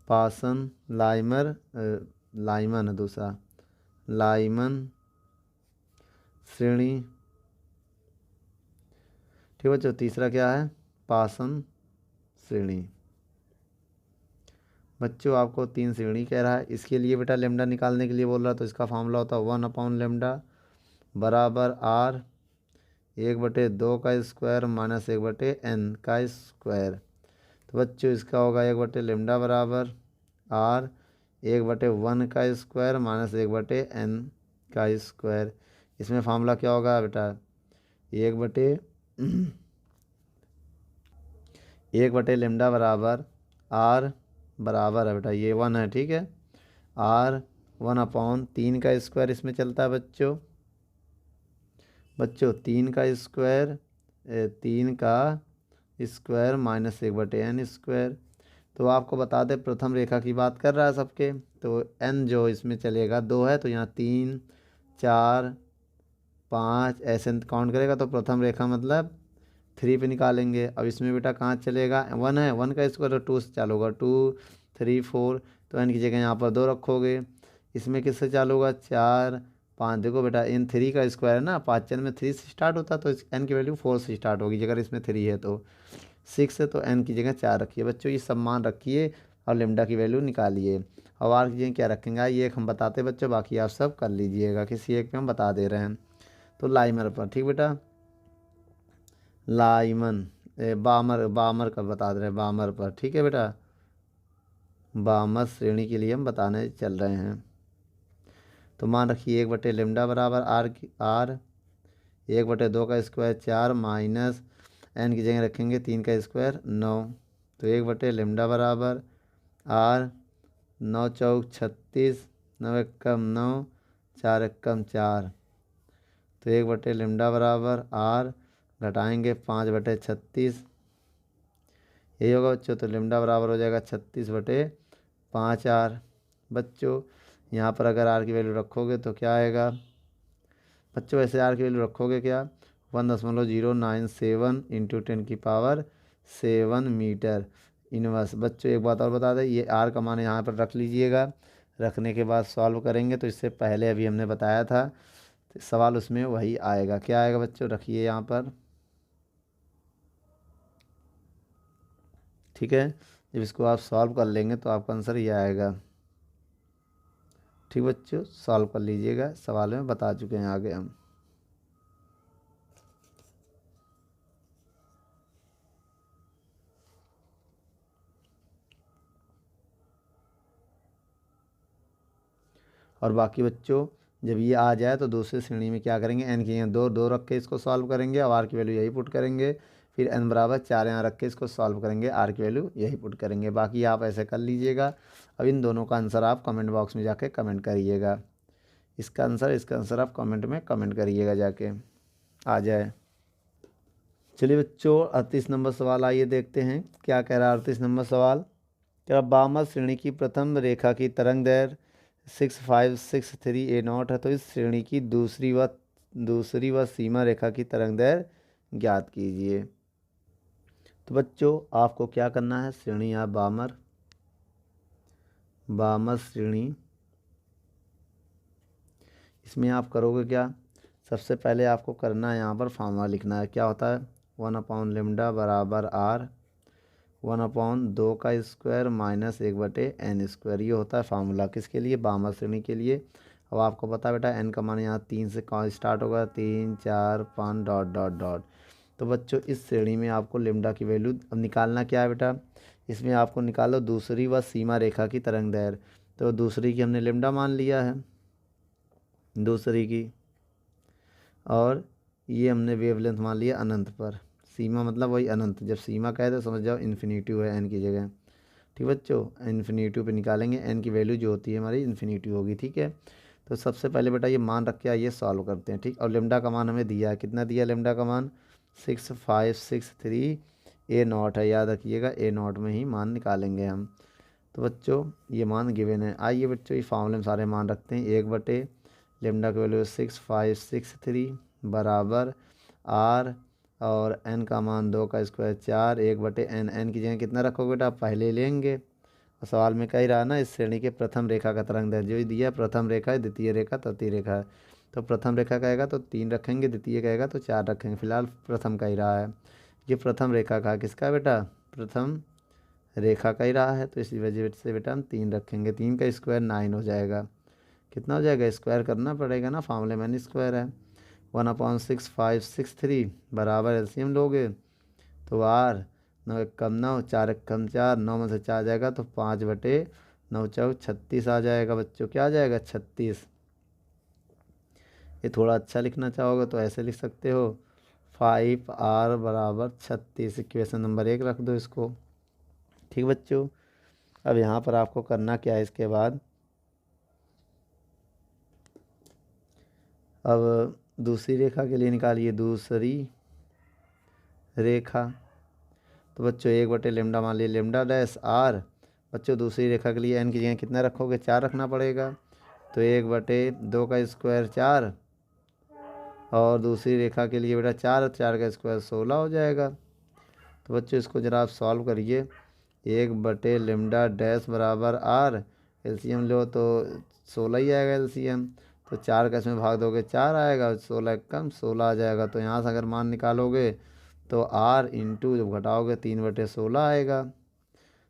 पासन लाइमन है, दूसरा लाइमन श्रेणी। ठीक है बच्चों, तीसरा क्या है पासन श्रेणी। बच्चों आपको 3 श्रेणी कह रहा है, इसके लिए बेटा लेमडा निकालने के लिए बोल रहा है, तो इसका फॉर्मूला होता है 1/λ बराबर r 1/2 का स्क्वायर माइनस 1/n का स्क्वायर। तो बच्चों इसका होगा 1/λ बराबर r 1/1 का स्क्वायर माइनस 1/n का स्क्वायर। इसमें फार्मूला क्या होगा बेटा 1/λ बराबर r बराबर है बेटा, ये 1 है, ठीक है, r 1/3 का स्क्वायर इसमें चलता है बच्चों 3 का स्क्वायर 3 का स्क्वायर माइनस 1/n स्क्वायर। तो आपको बता दें प्रथम रेखा की बात कर रहा है सबके, तो n जो इसमें चलेगा 2 है, तो यहाँ 3 4 5 ऐसे काउंट करेगा, तो प्रथम रेखा मतलब 3 पे निकालेंगे। अब इसमें बेटा कहाँ चलेगा 1 है, 1 का स्क्वायर तो 2 से चालू होगा, 2 3 4, तो n की जगह यहाँ पर 2 रखोगे। इसमें किससे चालू होगा 4 5। देखो बेटा इन 3 का स्क्वायर है ना, पाचन में 3 से स्टार्ट होता है, तो इस n की वैल्यू 4 से स्टार्ट होगी, अगर इसमें 3 है तो 6 है, तो n की जगह 4 रखिए बच्चों, ये सब मान रखिए और लेमडा की वैल्यू निकालिए। और r की जगह क्या रखेंगे ये एक हम बताते बच्चों, बाकी आप सब कर लीजिएगा, किसी एक पे हम बता दे रहे हैं। तो लाइमर पर, ठीक बेटा, लाइमन बामर का बता दे रहे हैं, बामर पर, ठीक है बेटा, बामर श्रेणी के लिए हम बताने चल रहे हैं। तो मान रखिए 1/λ बराबर r 1/2 का स्क्वायर 4 माइनस n की जगह रखेंगे 3 का स्क्वायर 9। तो 1/λ बराबर r 9 चौक 36, 9 एकम 9, 4 एकम 4। तो 1/λ बराबर r, घटाएंगे 5/36, यही होगा बच्चों। तो लेमडा बराबर हो जाएगा 36/5r। बच्चों यहाँ पर अगर r की वैल्यू रखोगे तो क्या आएगा बच्चों वैसे आर की वैल्यू रखोगे क्या, 1.097 इंटू 10⁻7 मीटर इनवर्स। बच्चों एक बात और बता दें, ये आर का मान यहाँ पर रख लीजिएगा। रखने के बाद सॉल्व करेंगे तो इससे पहले अभी हमने बताया था तो सवाल उसमें वही आएगा। क्या आएगा बच्चों, रखिए यहाँ पर, ठीक है। जब इसको आप सॉल्व कर लेंगे तो आपका आंसर ये आएगा। ठीक बच्चों, सॉल्व कर लीजिएगा, सवाल में बता चुके हैं आगे हम। और बाकी बच्चों जब ये आ जाए तो दूसरी श्रेणी में क्या करेंगे, एन की यहाँ दो दो रख के इसको सॉल्व करेंगे और आर की वैल्यू यही पुट करेंगे। फिर एन बराबर 4 यहाँ रख के इसको सॉल्व करेंगे, आर की वैल्यू यही पुट करेंगे। बाकी आप ऐसे कर लीजिएगा। अब इन दोनों का आंसर आप कमेंट बॉक्स में जाके कमेंट करिएगा। इसका आंसर आप कमेंट में कमेंट करिएगा जाके, आ जाए। चलिए बच्चों 38 नंबर सवाल आइए देखते हैं क्या कह रहा है 38 नंबर सवाल। क्या बामत श्रेणी की प्रथम रेखा की तरंग दैर्घ्य 6563 A0 है, तो इस श्रेणी की दूसरी व सीमा रेखा की तरंग दैर्घ्य ज्ञात कीजिए। तो बच्चों आपको क्या करना है, श्रेणी या बामत श्रेणी, इसमें आप करोगे क्या, सबसे पहले आपको करना है यहाँ पर फार्मूला लिखना है। क्या होता है, 1/λ बराबर आर 1/2 का स्क्वायर माइनस 1/n²। ये होता है फार्मूला किसके लिए, बामत श्रेणी के लिए। अब आपको पता है बेटा एन का मान यहाँ 3 से स्टार्ट होगा, 3 4 5 डॉट डॉट डॉट। तो बच्चों इस श्रेणी में आपको लेमडा की वैल्यू अब निकालना क्या है बेटा, इसमें आपको निकालो दूसरी व सीमा रेखा की तरंग दैर्घ्य। तो दूसरी की हमने लेमडा मान लिया है, दूसरी की, और ये हमने वेवलेंथ मान लिया अनंत पर। सीमा मतलब वही अनंत, जब सीमा कहे तो समझ जाओ इन्फिनिटिव है एन की जगह। ठीक बच्चों, इन्फिनिटिव पे निकालेंगे, एन की वैल्यू जो होती है हमारी इन्फिनिटिव होगी। ठीक है, तो सबसे पहले बेटा ये मान रख के आइए सॉल्व करते हैं। ठीक, और लेमडा का मान हमें दिया है, कितना दिया लेमडा का मान, 6563 A0 है, याद रखिएगा A0 में ही मान निकालेंगे हम। तो बच्चों ये मान गिवन है। आइए बच्चों ये फार्मूले में सारे मान रखते हैं। 1/, लेमडा की वैल्यू 6563 बराबर आर, और एन का मान 2 का स्क्वायर 4, 1/n। एन की जगह कितना रखोगे बेटा, आप पहले लेंगे। और सवाल में कह ही रहा ना इस श्रेणी के प्रथम रेखा का तरंग दैर्घ्य, जो दिया है प्रथम रेखा है, द्वितीय रेखा, तृतीय रेखा है। तो प्रथम रेखा कहेगा तो 3 रखेंगे, द्वितीय कहेगा तो 4 रखेंगे। फिलहाल प्रथम का ही रहा है, ये प्रथम रेखा का किसका है बेटा, प्रथम रेखा का ही रहा है, तो इसी वजह से बेटा हम 3 रखेंगे। 3 का स्क्वायर 9 हो जाएगा, कितना हो जाएगा, स्क्वायर करना पड़ेगा ना, फार्मूले में स्क्वायर है। 1/6563 बराबर एलसीएम लोगे तो आर 9 1 कम 9, 4 1 कम 4, 9 में से 4 जाएगा तो 5/9 चौक 36 आ जाएगा बच्चों। क्या आ जाएगा, 36। ये थोड़ा अच्छा लिखना चाहोगे तो ऐसे लिख सकते हो, 5r बराबर 36, इक्वेशन नंबर 1 रख दो इसको। ठीक बच्चों, अब यहाँ पर आपको करना क्या है, इसके बाद अब दूसरी रेखा के लिए निकालिए दूसरी रेखा। तो बच्चों 1/λ मान लिया, लेमडा डैश आर। बच्चों दूसरी रेखा के लिए एन की जगह कितना रखोगे, 4 रखना पड़ेगा। तो 1/2 का स्क्वायर 4, और दूसरी रेखा के लिए बेटा 4, 4 का स्क्वायर 16 हो जाएगा। तो बच्चों इसको ज़रा आप सॉल्व करिए। 1/λ डैश बराबर आर, एलसीएम लो तो 16 ही आएगा एलसीएम। तो 4 का इसमें भाग दोगे 4 आएगा, 16 कम 16 आ जाएगा। तो यहाँ से अगर मान निकालोगे तो आर इंटू जब घटाओगे 3/16 आएगा।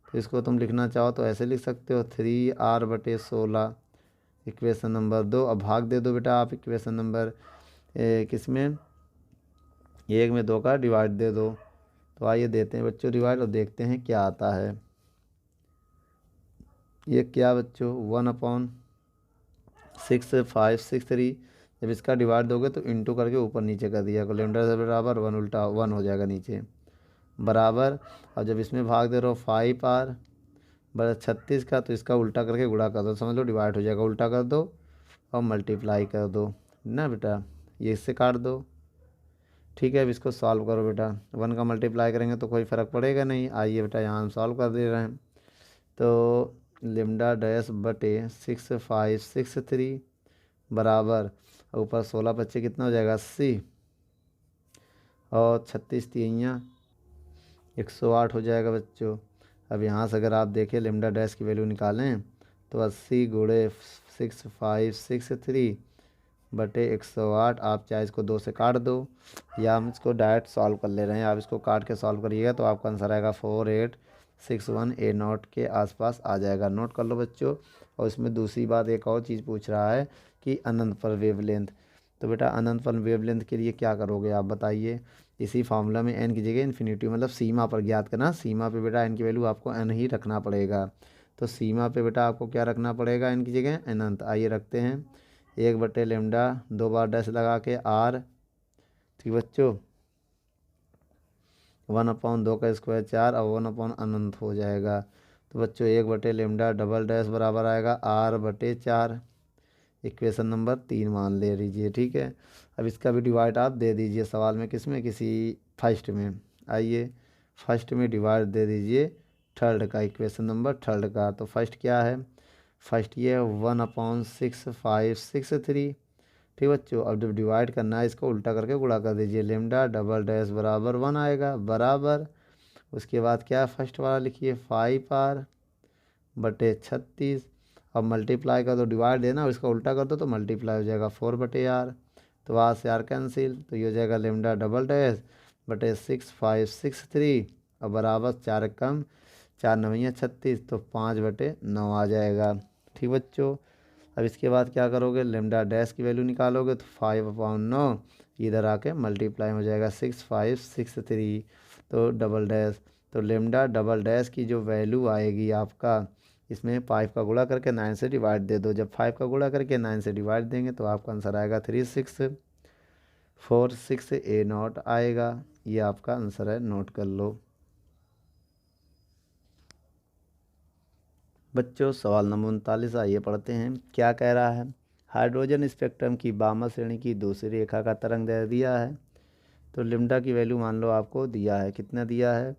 तो इसको तुम लिखना चाहो तो ऐसे लिख सकते हो, 3r/16, इक्वेशन नंबर 2। अब भाग दे दो बेटा आप इक्वेशन नंबर किसमें, 1 में 2 का डिवाइड दे दो। तो आइए देते हैं बच्चों डिवाइड और देखते हैं क्या आता है। ये क्या बच्चों, 1/6563, जब इसका डिवाइड दोगे तो इंटू करके ऊपर नीचे कर दिया, लेमडा से बराबर 1 उल्टा 1 हो जाएगा नीचे, बराबर। और जब इसमें भाग दे रहे हो 5r बराबर 36 का, तो इसका उल्टा करके गुणा कर दो, समझ लो डिवाइड हो जाएगा, उल्टा कर दो और मल्टीप्लाई कर दो ना बेटा, ये इससे काट दो। ठीक है, अब इसको सॉल्व करो बेटा, 1 का मल्टीप्लाई करेंगे तो कोई फ़र्क पड़ेगा नहीं। आइए बेटा यहाँ हम सॉल्व कर दे रहे हैं। तो लेमडा डैश बटे 6563 बराबर, ऊपर 16 बच्चे कितना हो जाएगा 80, और 36 तिहैया 108 हो जाएगा बच्चों। अब यहाँ से अगर आप देखें लेमडा डैश की वैल्यू निकालें तो 80 गुणे 6563 बटे 108। आप चाहे इसको 2 से काट दो या हम इसको डायरेक्ट सॉल्व कर ले रहे हैं। आप इसको काट के सॉल्व करिएगा तो आपका आंसर आएगा 4861 ए नॉट के आसपास आ जाएगा। नोट कर लो बच्चों। और इसमें दूसरी बात एक और चीज़ पूछ रहा है कि अनंत पर वेवलेंथ। तो बेटा अनंत पर वेवलेंथ के लिए क्या करोगे आप बताइए। इसी फार्मूला में एन की जगह इन्फिनिटी मतलब सीमा पर ज्ञात करना। सीमा पे बेटा एन की वैल्यू आपको एन ही रखना पड़ेगा। तो सीमा पे बेटा आपको क्या रखना पड़ेगा एन की जगह अनंत। आइए रखते हैं 1/लेमडा 2 बार डैश लगा के आर, ठीक बच्चों, 1/2 का स्क्वायर 4 और 1/ अनंत हो जाएगा। तो बच्चों 1/लेमडा डबल डैश बराबर आएगा r/4। इक्वेशन नंबर 3 मान ले लीजिए, ठीक है। अब इसका भी डिवाइड आप दे दीजिए सवाल में, किस में, किसी फर्स्ट में। आइए फर्स्ट में डिवाइड दे दीजिए थर्ड का, इक्वेशन नंबर थर्ड का। तो फर्स्ट क्या है, फर्स्ट ये 1/6563, ठीक बच्चों। अब जब डिवाइड करना है इसको उल्टा करके गुणा कर दीजिए। लेमडा डबल डैश बराबर 1 आएगा बराबर, उसके बाद क्या फर्स्ट वाला लिखिए 5r/36। अब मल्टीप्लाई कर दो, डिवाइड देना इसका उल्टा कर दो तो मल्टीप्लाई हो जाएगा 4/r। तो वहाँ से आर कैंसिल, तो ये हो जाएगा लेमडा डबल डैश बटे 6563 और बराबर 4 कम 4 9 36, तो 5/9 आ जाएगा, ठीक बच्चों। अब इसके बाद क्या करोगे, लेमडा डैश की वैल्यू निकालोगे तो 5/9 इधर आके मल्टीप्लाई हो जाएगा 6563, तो डबल डैश। तो लेमडा डबल डैश की जो वैल्यू आएगी आपका, इसमें 5 का गुणा करके 9 से डिवाइड दे दो। जब 5 का गुणा करके 9 से डिवाइड देंगे तो आपका आंसर आएगा 3646 ए नॉट आएगा। ये आपका आंसर है, नोट कर लो बच्चों। सवाल नंबर 39 आइए पढ़ते हैं। क्या कह रहा है, हाइड्रोजन स्पेक्ट्रम की बामा श्रेणी की दूसरी रेखा का तरंग दैर्ध्य दिया है। तो लिम्डा की वैल्यू मान लो आपको दिया है, कितना दिया है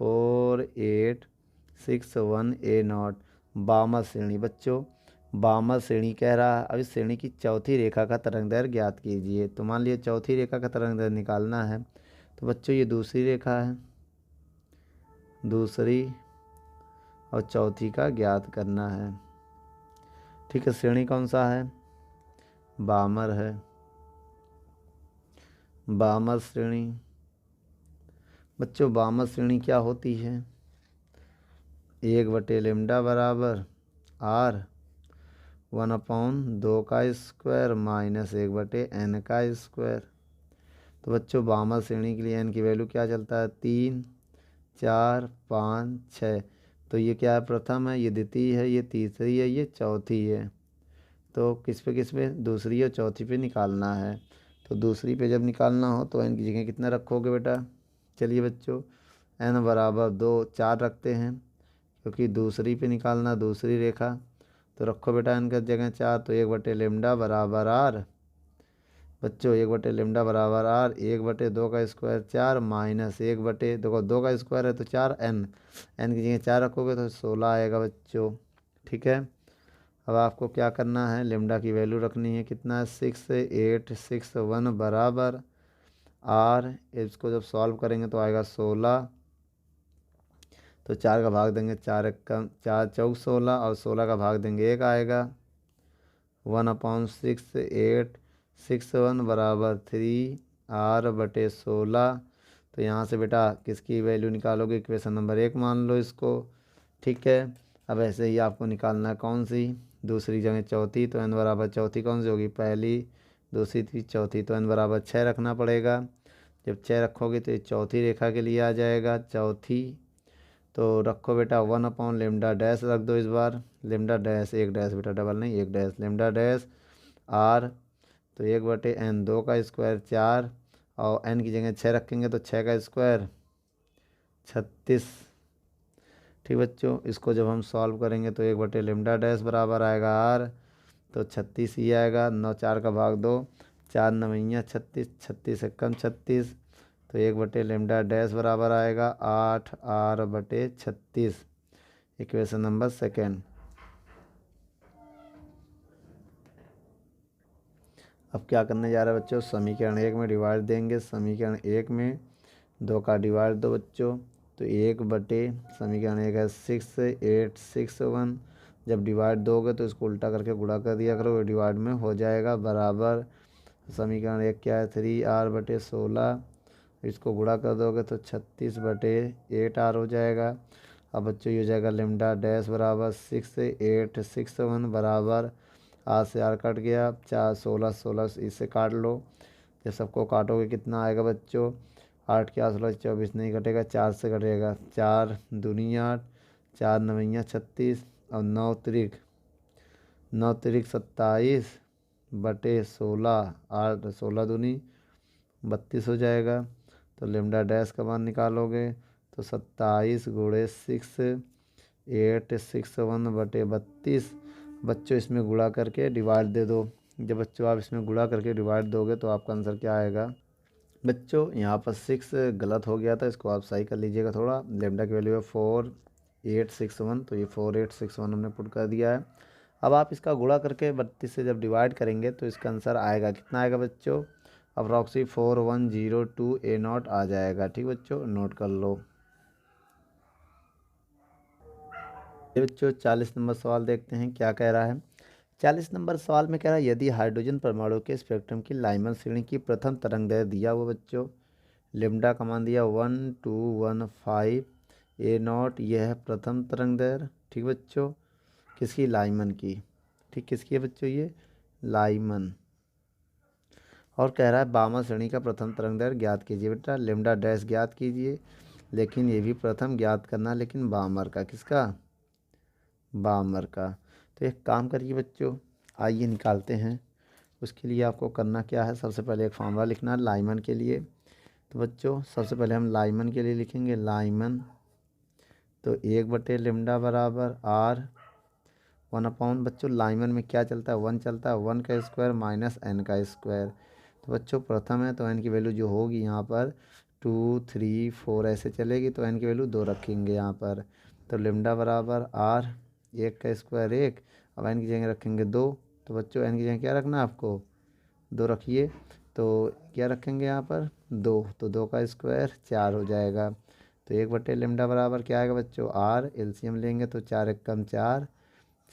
4861 ए नॉट। बामा श्रेणी बच्चों, बामा श्रेणी कह रहा है। अब इस श्रेणी की चौथी रेखा का तरंग दैर्ध्य ज्ञात कीजिए। तो मान लिया चौथी रेखा का तरंग दैर्ध्य निकालना है। तो बच्चों ये दूसरी रेखा है, दूसरी और चौथी का ज्ञात करना है, ठीक है। श्रेणी कौन सा है, बामर है, बामर श्रेणी। बच्चों बामर श्रेणी क्या होती है, 1/लेमडा बराबर r 1/2 का स्क्वायर माइनस 1/n का स्क्वायर। तो बच्चों बामर श्रेणी के लिए n की वैल्यू क्या चलता है 3 4 5 6। तो ये क्या है, प्रथम है, ये द्वितीय है, ये तीसरी है, ये चौथी है। तो किस पे दूसरी और चौथी पे निकालना है। तो दूसरी पे जब निकालना हो तो n की जगह कितना रखोगे बेटा। चलिए बच्चों n बराबर 2 4 रखते हैं, क्योंकि दूसरी पे निकालना, दूसरी रेखा। तो रखो बेटा n की जगह 4। तो 1/लेमडा बराबर r बच्चों, 1/लेमडा बराबर r 1/2 का स्क्वायर 4 माइनस 1/, देखो 2 का स्क्वायर है तो 4 n की जगह 4 रखोगे तो 16 आएगा बच्चों, ठीक है। अब आपको क्या करना है, लेमडा की वैल्यू रखनी है, कितना है 6861 बराबर r। इसको जब सॉल्व करेंगे तो आएगा 16। तो 4 का भाग देंगे 4 कम 4 चौक 16 और 16 का भाग देंगे 1 आएगा। 1/6861 बराबर 3r/16। तो यहाँ से बेटा किसकी वैल्यू निकालोगे, इक्वेशन नंबर 1 मान लो इसको, ठीक है। अब ऐसे ही आपको निकालना है कौन सी, दूसरी जगह चौथी। तो n बराबर चौथी कौन सी होगी, पहली दूसरी थी चौथी, तो n बराबर 6 रखना पड़ेगा। जब 6 रखोगे तो ये चौथी रेखा के लिए आ जाएगा, चौथी। तो रखो बेटा 1/लेमडा डैश रख दो इस बार, लेमडा डैश, एक डैश बेटा, डबल नहीं, एक डैश, लेमडा डैश r। तो 1/n 2 का स्क्वायर 4 और n की जगह 6 रखेंगे तो 6 का स्क्वायर 36, ठीक बच्चों। इसको जब हम सॉल्व करेंगे तो 1/लेमडा डैश बराबर आएगा r, तो 36 ही आएगा। 9 4 का भाग 2, 4 9 36, 36 से कम 36। तो 1/लेमडा डैश बराबर आएगा 8r/36, इक्वेशन नंबर 2। अब क्या करने जा रहे हैं बच्चों, समीकरण 1 में डिवाइड देंगे। समीकरण 1 में 2 का डिवाइड दो बच्चों, तो 1 बटे समीकरण 1 है 6861। जब डिवाइड दोगे तो इसको उल्टा करके गुणा कर दिया करो, वो डिवाइड में हो जाएगा, बराबर समीकरण 1 क्या है 3r/16। इसको गुणा कर दोगे तो 36/8r हो जाएगा। अब बच्चों ये हो जाएगा लेमडा डैश बराबर 6861 बराबर आर से आर कट गया, 4 16 16 इससे काट लो। जब सबको काटोगे कितना आएगा बच्चों, 8 के 8 16 24 नहीं कटेगा, 4 से कटेगा, 4 दूनी 8, 4 नवैया 36 और 9 तिरिक 27/16, 8 16 दूनी 32 हो जाएगा। तो लेमडा डैश का मान निकालोगे तो 27 × 6861/32। बच्चों इसमें गुणा करके डिवाइड दे दो। जब बच्चों आप इसमें गुणा करके डिवाइड दोगे तो आपका आंसर क्या आएगा बच्चों, यहाँ पर 6 गलत हो गया था, इसको आप सही कर लीजिएगा थोड़ा। लेमडा की वैल्यू है 4861, तो ये 4861 हमने पुट कर दिया है। अब आप इसका गुणा करके 32 से जब डिवाइड करेंगे तो इसका आंसर आएगा कितना आएगा बच्चों, अप्रॉक्सी 4102 आ जाएगा। ठीक बच्चों, नोट कर लो। ये बच्चों 40 नंबर सवाल देखते हैं क्या कह रहा है। 40 नंबर सवाल में कह रहा है यदि हाइड्रोजन परमाणु के स्पेक्ट्रम की लाइमन श्रेणी की प्रथम तरंग दैर्घ्य दिया हुआ बच्चों, लेमडा का मान दिया 1215 यह है प्रथम तरंग दैर्घ्य। ठीक बच्चों, किसकी, लाइमन की। ठीक, किसकी है बच्चों, ये लाइमन। और कह रहा है बामर श्रेणी का प्रथम तरंग दैर्घ्य ज्ञात कीजिए। बेटा लेमडा डैश ज्ञात कीजिए, लेकिन ये भी प्रथम ज्ञात करना, लेकिन बामर का, किसका, बामर का। तो एक काम करिए बच्चों, आइए निकालते हैं। उसके लिए आपको करना क्या है, सबसे पहले एक फार्मूला लिखना है लाइमन के लिए। तो बच्चों सबसे पहले हम लाइमन के लिए लिखेंगे लाइमन, तो 1 बटे लेमडा बराबर आर 1 बच्चों लाइमन में क्या चलता है, 1 चलता है, 1 का स्क्वायर माइनस n का स्क्वायर। तो बच्चों प्रथम है तो n की वैल्यू जो होगी यहाँ पर 2 3 4 ऐसे चलेगी, तो n की वैल्यू 2 रखेंगे यहाँ पर। तो लेमडा बराबर आर 1 का स्क्वायर 1, अब n की जगह रखेंगे 2। तो बच्चों n की जगह क्या रखना है आपको, 2 रखिए। तो क्या रखेंगे यहाँ पर 2, तो 2 का स्क्वायर 4 हो जाएगा। तो 1 बटे लेमडा बराबर क्या आएगा बच्चों, आर एलसीएम लेंगे तो 4 एकम 4,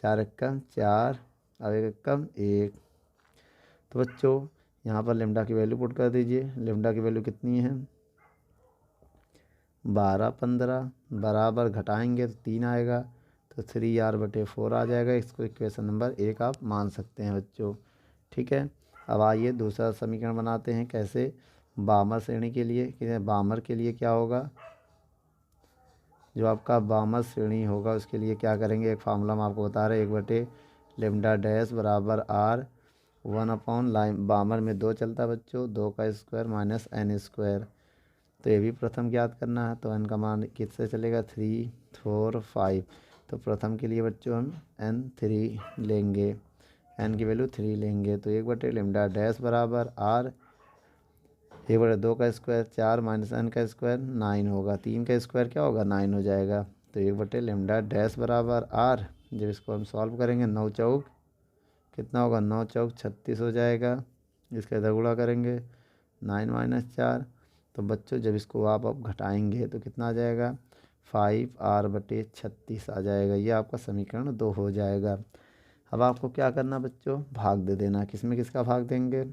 4 एकम 4, अब 1 एकम 1। तो बच्चों यहाँ पर लेमडा की वैल्यू पुट कर दीजिए। लेमडा की वैल्यू कितनी है 12 15 बराबर घटाएंगे तो 3 आएगा, तो 3r/4 आ जाएगा। इसको इक्वेशन नंबर 1 आप मान सकते हैं बच्चों। ठीक है, अब आइए दूसरा समीकरण बनाते हैं। कैसे, बामर श्रेणी के लिए, बामर के लिए क्या होगा, जो आपका बामर श्रेणी होगा उसके लिए क्या करेंगे, एक फार्मूला हम आपको बता रहे हैं, 1 बटे लेमडा डैश बराबर आर 1/लाइन, बामर में 2 चलता है बच्चों, 2 का स्क्वायर माइनस n स्क्वायर। तो ये भी प्रथम ज्ञात करना है, तो n का मान किससे चलेगा 3 4 5। तो प्रथम के लिए बच्चों हम n3 लेंगे, n की वैल्यू 3 लेंगे। तो 1 बटे लेमडा डैश बराबर आर 1/2 का स्क्वायर 4 माइनस n का स्क्वायर 9 होगा, 3 का स्क्वायर क्या होगा 9 हो जाएगा। तो 1 बटे लेमडा डैश बराबर आर, जब इसको हम सॉल्व करेंगे 9 चौक कितना होगा, 9 चौक 36 हो जाएगा। इसका इधर गुणा करेंगे 9 माइनस 4। तो बच्चों जब इसको आप अब घटाएंगे तो कितना आ जाएगा 5r/36 आ जाएगा। ये आपका समीकरण 2 हो जाएगा। अब आपको क्या करना बच्चों, भाग दे देना। किस में किसका भाग देंगे,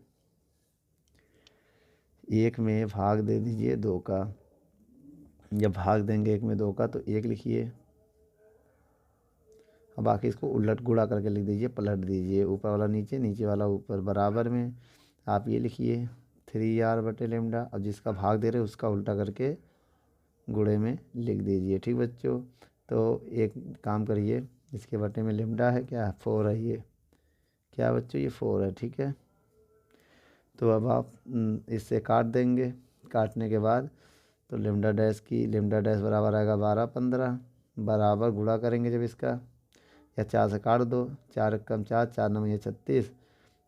1 में भाग दे दीजिए 2 का। जब भाग देंगे 1 में 2 का तो 1 लिखिए, अब बाकी इसको उलट गुणा करके लिख दीजिए, पलट दीजिए, ऊपर वाला नीचे, नीचे वाला ऊपर, बराबर में आप ये लिखिए 3r/लेमडा। अब जिसका भाग दे रहे उसका उल्टा करके गुणे में लिख दीजिए। ठीक बच्चों, तो एक काम करिए, इसके बटे में लेमडा है क्या, 4 है, ये क्या बच्चों, ये 4 है। ठीक है, तो अब आप इससे काट देंगे, काटने के बाद तो लेमडा डैश बराबर आएगा 12 15 बराबर गुणा करेंगे जब इसका, या 4 से काट दो, 4 एकम 4, 4 9 ये 36।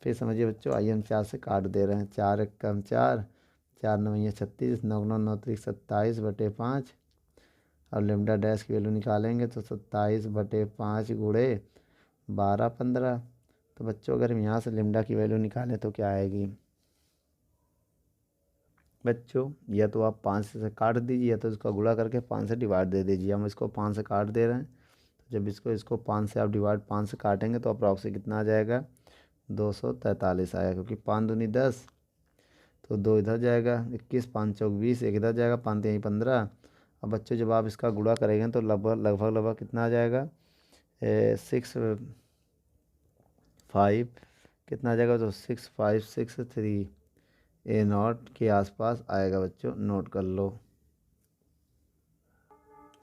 फिर समझिए बच्चों, आइए हम 4 से काट दे रहे हैं, 4 एकम 4, 4 9 ये 36, 9 9 9 3 27/5। अब लेमडा डैश की वैल्यू निकालेंगे तो 27/5 गुणे 12 15, तो बच्चों अगर हम यहाँ से लेमडा की वैल्यू निकालें तो क्या आएगी बच्चों, या तो आप 5 से काट दीजिए या तो इसका गुणा करके 5 से डिवाइड दे दीजिए। हम इसको 5 से काट दे रहे हैं, तो जब इसको 5 से आप डिवाइड 5 से काटेंगे तो अप्रॉक्सी कितना आ जाएगा 243 आएगा, क्योंकि 5 दूनी 10, तो 2 इधर जाएगा 21, 5 चौक 20, एक इधर जाएगा 5 यहीं 15। अब बच्चों जब आप इसका गुणा करेंगे तो लगभग कितना आ जाएगा 6 5 कितना आ जाएगा, तो 6563 A0 के आसपास आएगा बच्चों, नोट कर लो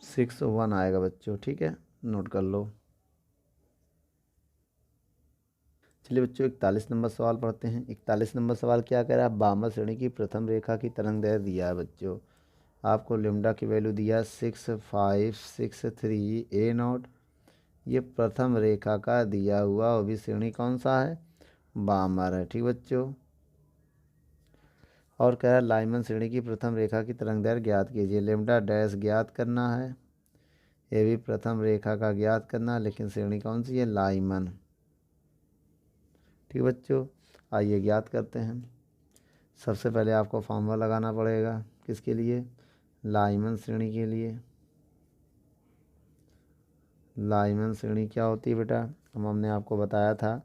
61 आएगा बच्चों, ठीक है, नोट कर लो। चलिए बच्चों 41 नंबर सवाल पढ़ते हैं। 41 नंबर सवाल क्या कह रहा है, बामर श्रेणी की प्रथम रेखा की तरंग दैर्घ्य दिया है बच्चों, आपको लेमडा की वैल्यू दिया 6563 A0, ये प्रथम रेखा का दिया हुआ, वो भी श्रेणी कौन सा है, बामर है, ठीक बच्चों। और कह रहा है लाइमन श्रेणी की प्रथम रेखा की तरंग दैर्घ्य ज्ञात कीजिए, लेमडा डैश ज्ञात करना है, ये भी प्रथम रेखा का ज्ञात करना है, लेकिन श्रेणी कौन सी है, लाइमन, ठीक बच्चों। आइए ज्ञात करते हैं। सबसे पहले आपको फॉर्मूला लगाना पड़ेगा, किसके लिए, लाइमन श्रेणी के लिए। लाइमन श्रेणी क्या होती है बेटा, हमने आपको बताया था,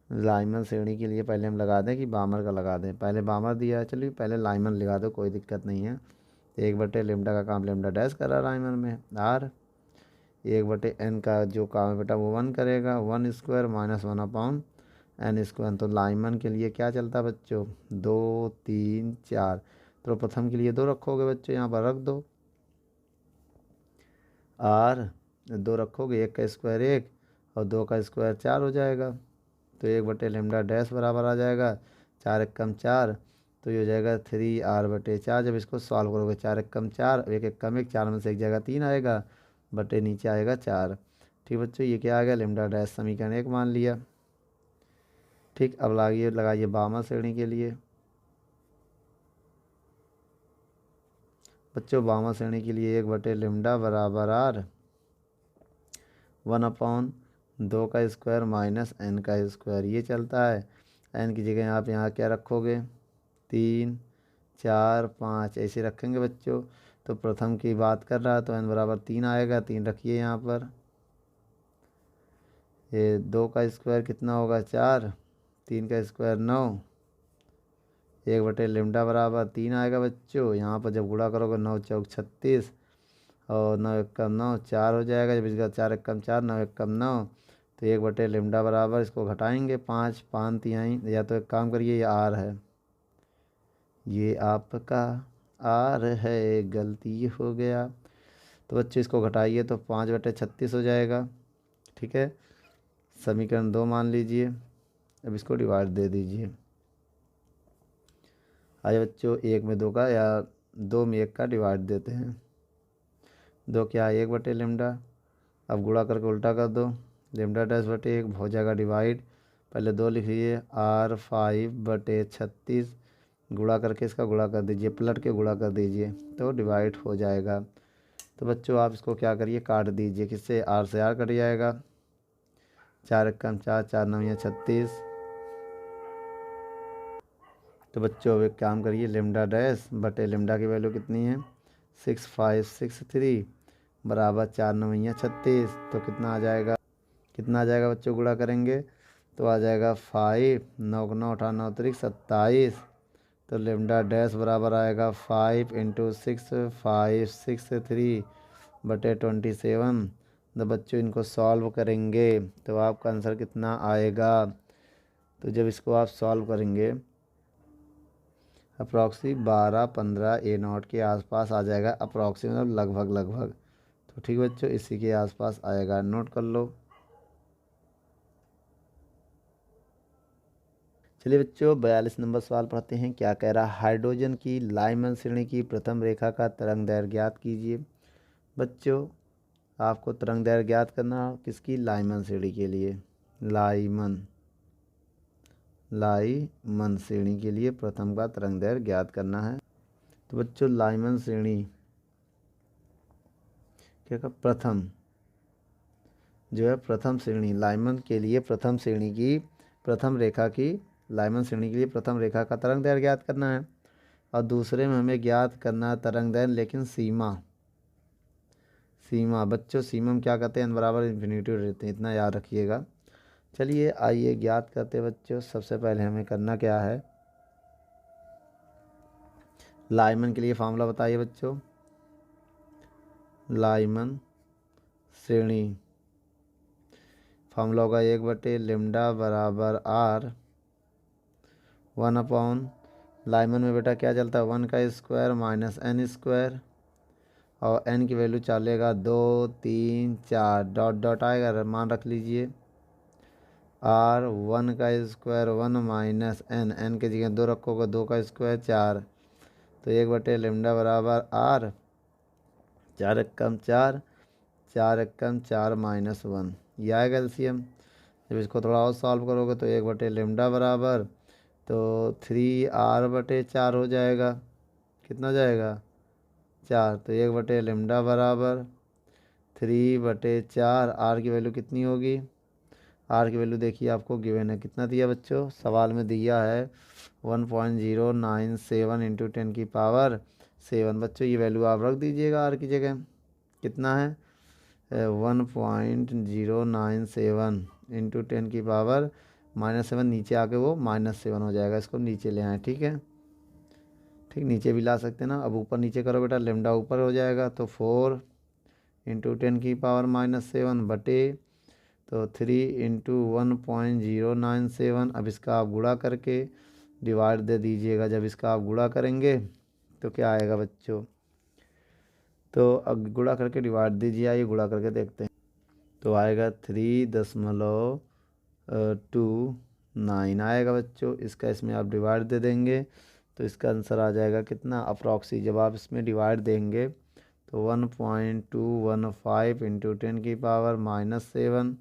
लाइमन श्रेणी के लिए पहले हम लगा दें कि बामर का लगा दें, पहले बामर दिया है, चलिए पहले लाइमन लगा दो, कोई दिक्कत नहीं है। 1/लेमडा का काम लेमडा डैश कर रहा है लाइमन में, आर 1/n का जो काम है बेटा वो 1 करेगा, 1 स्क्वायर माइनस 1/n स्क्वायर। तो लाइमन के लिए क्या चलता है बच्चों, 2 3 4, तो प्रथम के लिए 2 रखोगे बच्चों, यहाँ पर रख दो, आर 2 रखोगे, 1 का स्क्वायर 1 और 2 का स्क्वायर 4 हो जाएगा, तो 1/लेमडा डैश बराबर आ जाएगा 4 एकम 4, तो ये हो जाएगा 3r/4। जब इसको सॉल्व करोगे 4 एकम 4, 1 एकम 1, 4 में से एक जगह 3 आएगा, बटे नीचे आएगा 4, ठीक बच्चों। ये क्या आ गया, लेमडा डैश समीकरण 1 मान लिया, ठीक। अब लगाइए बामर श्रेणी के लिए बच्चों, बामर श्रेणी के लिए 1/लेमडा बराबर r 1/2 का स्क्वायर माइनस n का स्क्वायर, ये चलता है। n की जगह आप यहाँ क्या रखोगे, 3 4 5 ऐसे रखेंगे बच्चों। तो प्रथम की बात कर रहा है तो n बराबर 3 आएगा, 3 रखिए यहाँ पर। ये 2 का स्क्वायर कितना होगा 4, 3 का स्क्वायर 9, 1/लेमडा बराबर 3 आएगा बच्चों। यहाँ पर जब गुणा करोगे 9 चौक 36 और 9 एकम 9, 4 हो जाएगा, जब इसका 4 एकम 4, 9 एकम 9, तो 1/लेमडा बराबर इसको घटाएंगे 5 5 तिहाई, या तो एक काम करिए, ये आर है, ये आपका आर है, गलती हो गया। तो बच्चों इसको घटाइए तो 5/36 हो जाएगा, ठीक है। समीकरण 2 मान लीजिए, अब इसको डिवाइड दे दीजिए। आइए बच्चों 1 में 2 का या 2 में 1 का डिवाइड देते हैं, 2 क्या है 1/लेमडा, अब गुणा करके उल्टा कर दो, लेमडा डैश बटे 1 हो जाएगा डिवाइड, पहले 2 लिखिए, r5/36 गुणा करके इसका गुणा कर दीजिए, पलट के गुणा कर दीजिए तो डिवाइड हो जाएगा। तो बच्चों आप इसको क्या करिए, काट दीजिए, किससे, r से r कट जाएगा, 4 एकम 4, 4 9 36। तो बच्चों अब एक काम करिए, लेमडा डैश बटे लेमडा की वैल्यू कितनी है 6563 बराबर 4 9 36, तो कितना आ जाएगा बच्चों, गुणा करेंगे तो आ जाएगा 5 9 9 18 9 3 27, तो लेमडा डैश बराबर आएगा 5 × 6 563 बटे 27। तो बच्चों इनको सॉल्व करेंगे तो आपका आंसर कितना आएगा, तो जब इसको आप सॉल्व करेंगे अप्रॉक्सी 12-15 A0 के आसपास आ जाएगा, अप्रॉक्सी मतलब लगभग। तो ठीक बच्चों इसी के आसपास आएगा, नोट कर लो। चलिए बच्चों 42 नंबर सवाल पढ़ते हैं। क्या कह रहा है, हाइड्रोजन की लाइमन श्रेणी की प्रथम रेखा का तरंग दैर्घ्य ज्ञात कीजिए। बच्चों आपको तरंग दैर्घ्य ज्ञात करना किसकी, लाइमन श्रेणी के लिए, लाइमन श्रेणी के लिए प्रथम का तरंग दैर्घ्य ज्ञात करना है। तो बच्चों लाइमन श्रेणी क्या का प्रथम जो है, प्रथम श्रेणी लाइमन के लिए प्रथम श्रेणी की प्रथम रेखा की लाइमन श्रेणी के लिए प्रथम रेखा का तरंग दैर्घ्य ज्ञात करना है, और दूसरे में हमें ज्ञात करना है तरंग दैर्घ्य, लेकिन सीमा बच्चों सीमा में क्या कहते हैं, n बराबर इन्फिनिटी रहते हैं, इतना याद रखिएगा। चलिए आइए ज्ञात करते हैं बच्चों। सबसे पहले हमें करना क्या है, लाइमन के लिए फार्मूला बताइए बच्चों। लाइमन श्रेणी फार्मूला होगा 1/λ बराबर r 1/, लाइमन में बेटा क्या चलता है, 1 का स्क्वायर माइनस n स्क्वायर, और n की वैल्यू चलेगा 2 3 4 डॉट डॉट आएगा, मान रख लीजिए। r 1 का स्क्वायर 1 माइनस n के जगह 2 रखोगे, 2 का स्क्वायर 4, तो 1/λ बराबर r 4 एकम 4 4 एकम 4 माइनस 1, ये आएगा एलसीएम। जब इसको थोड़ा और सॉल्व करोगे तो 1/λ बराबर तो 3r/4 हो जाएगा। कितना हो जाएगा, 4, तो 1/λ बराबर 3/4, आर की वैल्यू कितनी होगी, आर की वैल्यू देखिए आपको गिवन है, कितना दिया बच्चों, सवाल में दिया है 1.097 इंटू 10 की पावर 7। बच्चों ये वैल्यू आप रख दीजिएगा आर की जगह, कितना है 1.097 इंटू 10 की पावर -7, नीचे आके वो -7 हो जाएगा, इसको नीचे ले आए, ठीक है, ठीक, नीचे भी ला सकते हैं ना। अब ऊपर नीचे करो बेटा, लेमडा ऊपर हो जाएगा, तो 4 इंटू 10 की पावर -7 बटे तो 3 इंटू 1.097। अब इसका आप गुणा करके डिवाइड दे दीजिएगा। जब इसका आप गुणा करेंगे तो क्या आएगा बच्चों, तो अब गुणा करके डिवाइड दीजिए, आइए गुणा करके देखते हैं। तो आएगा 3.29 आएगा बच्चों। इसका इसमें आप डिवाइड दे देंगे तो इसका आंसर आ जाएगा कितना, अप्रॉक्सी जब आप इसमें डिवाइड देंगे तो 1.215 इंटू 10 की पावर -7।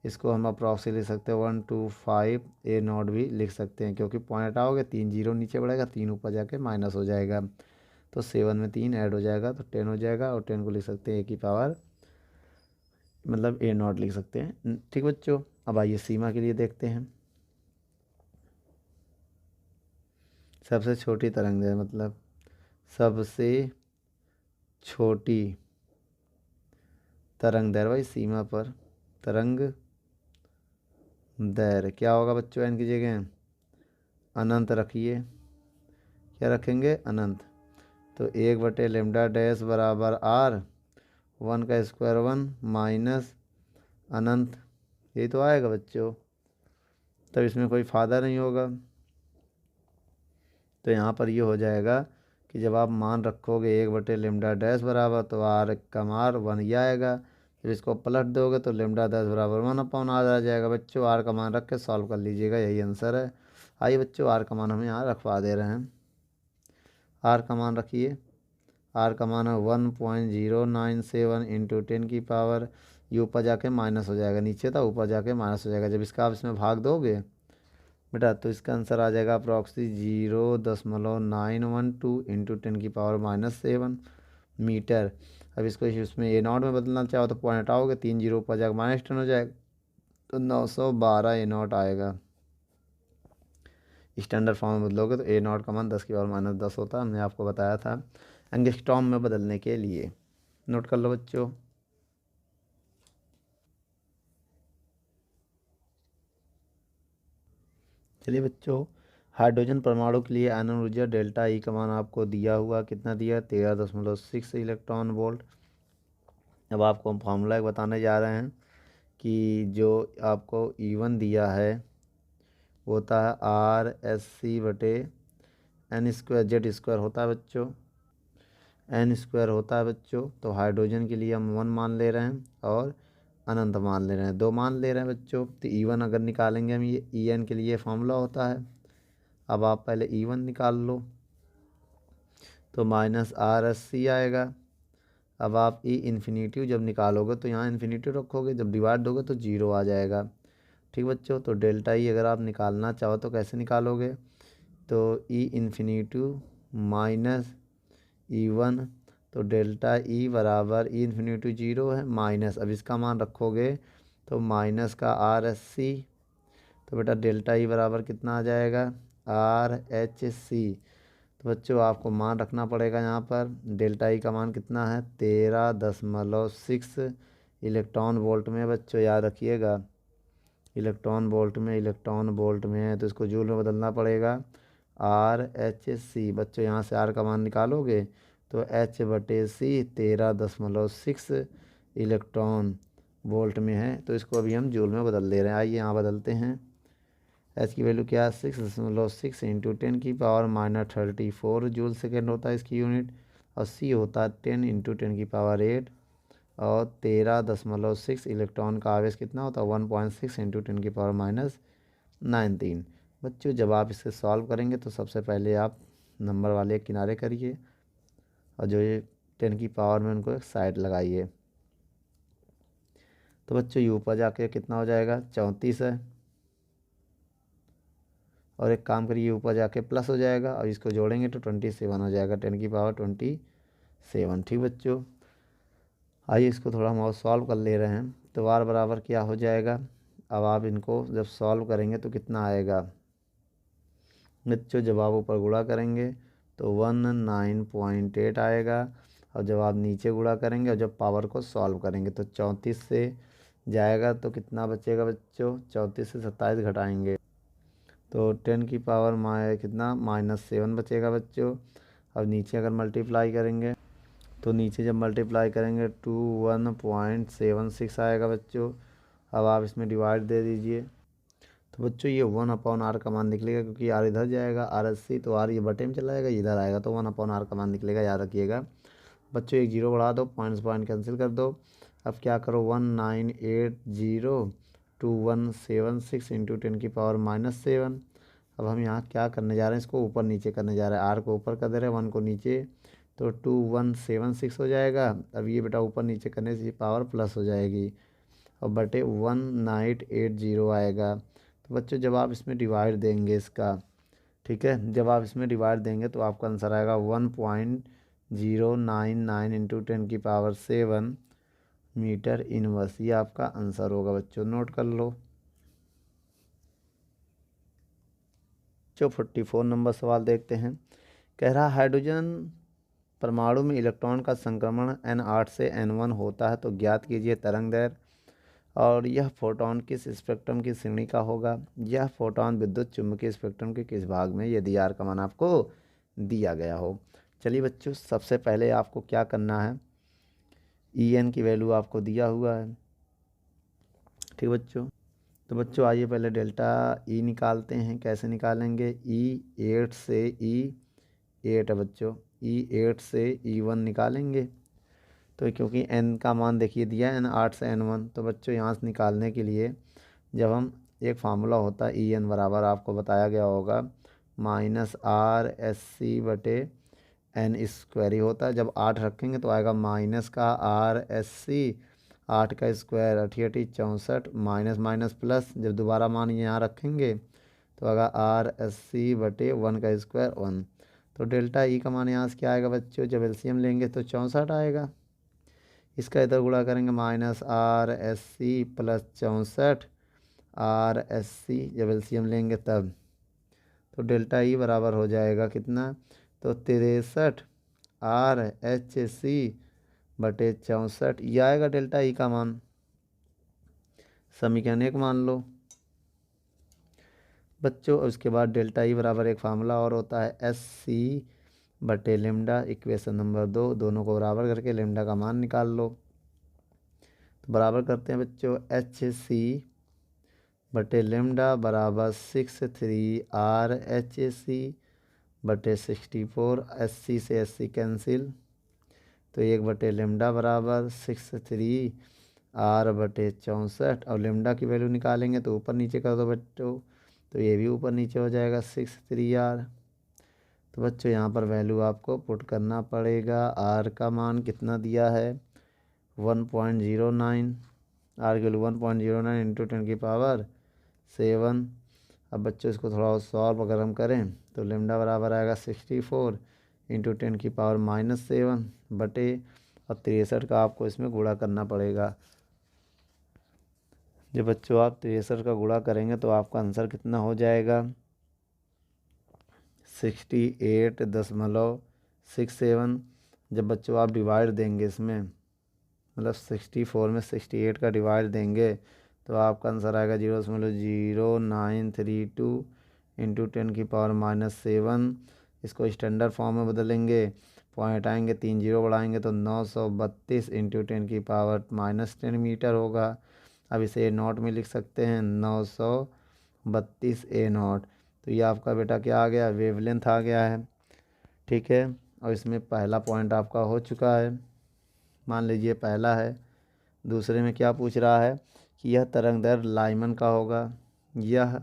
इसको हम अप्रॉक्सी लिख सकते हैं 125 A0 भी लिख सकते हैं, क्योंकि पॉइंट आओगे 3 जीरो नीचे बढ़ेगा, 3 ऊपर जाके माइनस हो जाएगा, तो 7 में 3 ऐड हो जाएगा तो 10 हो जाएगा, और 10 को लिख सकते हैं A की पावर मतलब A0 लिख सकते हैं, ठीक बच्चों। अब आइए सीमा के लिए देखते हैं। सबसे छोटी तरंग है, मतलब सबसे छोटी तरंग दैर्घ्य भाई सीमा पर तरंग दैर्घ्य क्या होगा बच्चों, एन की जगह अनंत रखिए, क्या रखेंगे, अनंत। तो 1/λ बराबर r 1 का स्क्वायर 1 माइनस अनंत, यही तो आएगा बच्चों, तब इसमें कोई फ़ायदा नहीं होगा। तो यहाँ पर ये हो जाएगा कि जब आप मान रखोगे 1/λ बराबर तो r कम r 1 ही आएगा। जब इसको पलट दोगे तो λ बराबर 1/r आ जाएगा। बच्चों r का मान रख के सॉल्व कर लीजिएगा, यही आंसर है। आइए बच्चों r का मान हम यहाँ रखवा दे रहे हैं। r का मान रखिए, r का मान है 1.097 इंटू 10 की पावर, ये ऊपर जाके माइनस हो जाएगा, नीचे था ऊपर जाके माइनस हो जाएगा। जब इसका आप इसमें भाग दोगे बेटा तो इसका आंसर आ जाएगा अप्रॉक्सी 0.912 इंटू 10 की पावर -7 मीटर। अब इसको इसमें A0 में बदलना चाहो तो पॉइंट हटाओगे, 3 जीरो ऊपर जाकर -10 हो जाएगा, तो 912 A0 आएगा। स्टैंडर्ड फॉर्म में बदलोगे तो A0 का मान 10 की पावर -10 होता है, हमने आपको बताया था एंगस्ट्रॉम में बदलने के लिए। नोट कर लो बच्चों। चलिए बच्चों, हाइड्रोजन परमाणु के लिए आयनन ऊर्जा डेल्टा ई का मान आपको दिया हुआ, कितना दिया, 13.6 इलेक्ट्रॉन वोल्ट। अब आपको हम फार्मूला एक बताने जा रहे हैं कि जो आपको E1 दिया है वो होता है R(SC/N²Z² होता है बच्चों, N² होता है बच्चों। तो हाइड्रोजन के लिए हम 1 मान ले रहे हैं और अनंत मान ले रहे हैं, 2 मान ले रहे हैं बच्चों। तो E1 अगर निकालेंगे हम, ये En के लिए फार्मूला होता है। अब आप पहले E1 निकाल लो तो -RSC आएगा। अब आप इन्फिनिटी जब निकालोगे तो यहाँ इन्फिनिटी रखोगे, जब डिवाइड दोगे तो 0 आ जाएगा, ठीक बच्चों। तो डेल्टा ई अगर आप निकालना चाहो तो कैसे निकालोगे, तो E∞ माइनस E1, तो डेल्टा ई बराबर E∞ 0 है माइनस, अब इसका मान रखोगे तो माइनस का RSC, तो बेटा डेल्टा ई बराबर कितना आ जाएगा, आर एच सी। तो बच्चों आपको मान रखना पड़ेगा यहाँ पर, डेल्टा ई का मान कितना है 13.6 इलेक्ट्रॉन वोल्ट में। बच्चों याद रखिएगा, इलेक्ट्रॉन वोल्ट में है तो इसको जूल में बदलना पड़ेगा, आर एच सी। बच्चों यहाँ से आर का मान निकालोगे तो एच बटे सी 13.6 इलेक्ट्रॉन वोल्ट में है, तो इसको अभी हम जूल में बदल दे रहे हैं। आइए यहाँ बदलते हैं। एच की वैल्यू क्या है 6.6 इंटू 10⁻34 जूल सेकेंड होता है इसकी यूनिट, और सी होता है 10 इंटू 10⁸ और 13.6 इलेक्ट्रॉन का आवेश कितना होता है 1.6 इंटू 10⁻19। बच्चों जब आप इसे सॉल्व करेंगे तो सबसे पहले आप नंबर वाले किनारे करिए और जो ये 10 की पावर में उनको एक साइड लगाइए। तो बच्चों ये ऊपर जाके कितना हो जाएगा 34 है, और एक काम करिए ऊपर जाके प्लस हो जाएगा और इसको जोड़ेंगे तो 27 हो जाएगा, 10 की पावर 27। ठीक बच्चों, आइए इसको थोड़ा हम और सॉल्व कर ले रहे हैं। तो वार बराबर क्या हो जाएगा, अब आप इनको जब सॉल्व करेंगे तो कितना आएगा बच्चों, जब आप ऊपर गुणा करेंगे तो 19.8 आएगा, और जब आप नीचे गुणा करेंगे और जब पावर को सॉल्व करेंगे तो 34 से जाएगा तो कितना बचेगा बच्चों, 34 से 27 घटाएंगे तो 10 की पावर कितना -7 बचेगा बच्चों। अब नीचे अगर मल्टीप्लाई करेंगे तो नीचे जब मल्टीप्लाई करेंगे 21.76 आएगा बच्चों। अब आप इसमें डिवाइड दे दीजिए तो बच्चों ये 1/r का मान निकलेगा, क्योंकि आर इधर जाएगा RSC तो आर ये बटे में चला जाएगा, इधर आएगा तो 1/r का मान निकलेगा, याद रखिएगा। बच्चों एक जीरो बढ़ा दो, पॉइंट कैंसिल कर दो। अब क्या करो 19802176 इंटू 10 की पावर -7। अब हम यहाँ क्या करने जा रहे हैं, इसको ऊपर नीचे करने जा रहे हैं, आर को ऊपर कर दे रहे हैं, 1 को नीचे, तो 2176 हो जाएगा। अब ये बेटा ऊपर नीचे करने से पावर प्लस हो जाएगी और बटे 1980 आएगा। तो बच्चों जब आप इसमें डिवाइड देंगे इसका, ठीक है, जब आप इसमें डिवाइड देंगे तो आपका आंसर आएगा 1.099 इंटू 10 की पावर 7 मीटर इनवर्स। ये आपका आंसर होगा बच्चों, नोट कर लो। जो 44 नंबर सवाल देखते हैं। कह रहा हाइड्रोजन परमाणु में इलेक्ट्रॉन का संक्रमण n8 से n1 होता है, तो ज्ञात कीजिए तरंग दैर्घ्य, और यह फोटोन किस स्पेक्ट्रम की श्रेणी का होगा। यह फोटोन विद्युत चुम्बकीय स्पेक्ट्रम के किस भाग में, यदि आर का मान आपको दिया गया हो। चलिए बच्चों सबसे पहले आपको क्या करना है, En की वैल्यू आपको दिया हुआ है, ठीक बच्चों। तो बच्चों आइए पहले डेल्टा ई निकालते हैं। कैसे निकालेंगे, E8 से E8 है बच्चों, E8 से E1 निकालेंगे। तो क्योंकि n का मान देखिए दिया है n8 से n1, तो बच्चों यहाँ से निकालने के लिए जब हम एक फार्मूला होता है En बराबर आपको बताया गया होगा -RSC बटे n² ही होता है। जब 8 रखेंगे तो आएगा माइनस का RSC, 8 का स्क्वायर 88 64 माइनस माइनस प्लस, जब दोबारा मान यहाँ रखेंगे तो आएगा RSC बटे 1 का स्क्वायर 1। तो डेल्टा ई का मान यहाँ से क्या आएगा बच्चों, जब एलसीएम लेंगे तो 64 आएगा। इसका इधर गुणा करेंगे -RSC प्लस 64 RSC, जब एलसीएम लेंगे तब, तो डेल्टा ई बराबर हो जाएगा कितना, तो 63 RHC बटे 64, ये आएगा डेल्टा ई का मान। समीकरण 1 मान लो बच्चों। उसके बाद डेल्टा ई बराबर एक फार्मूला और होता है SC बटे लेमडा, इक्वेशन नंबर 2, दोनों को बराबर करके लेमडा का मान निकाल लो। तो बराबर करते हैं बच्चों, HC बटे लेमडा बराबर 63 RHC बटे 64, 80 से 80 कैंसिल, तो 1 बटे लेमडा बराबर 63 R बटे 64, और लेमडा की वैल्यू निकालेंगे तो ऊपर नीचे कर दो बच्चों, तो ये भी ऊपर नीचे हो जाएगा 63 R। तो बच्चों यहाँ पर वैल्यू आपको पुट करना पड़ेगा। R का मान कितना दिया है 1.09, R की वैल्यू 1.09 इंटू 10 की पावर 7। अब बच्चों इसको थोड़ा सॉल्व अगर हम करें तो लेमडा बराबर आएगा 64 इंटू 10 की पावर -7 बटे, और 63 का आपको इसमें गुणा करना पड़ेगा। जब बच्चों आप 63 का गुणा करेंगे तो आपका आंसर कितना हो जाएगा 68.67। जब बच्चों आप डिवाइड देंगे इसमें, मतलब 64 में 68 का डिवाइड देंगे तो आपका आंसर आएगा 0.0932 इंटू 10⁻⁷। इसको स्टैंडर्ड फॉर्म में बदलेंगे, पॉइंट आएंगे, 3 जीरो बढ़ाएंगे तो 932 इंटू 10⁻⁻10 मीटर होगा। अब इसे ए नॉट में लिख सकते हैं 932 ए नॉट। तो ये आपका बेटा क्या आ गया, वेवलेंथ आ गया है। ठीक है, और इसमें पहला पॉइंट आपका हो चुका है, मान लीजिए पहला है। दूसरे में क्या पूछ रहा है कि यह तरंग दैर्घ्य लाइमन का होगा। यह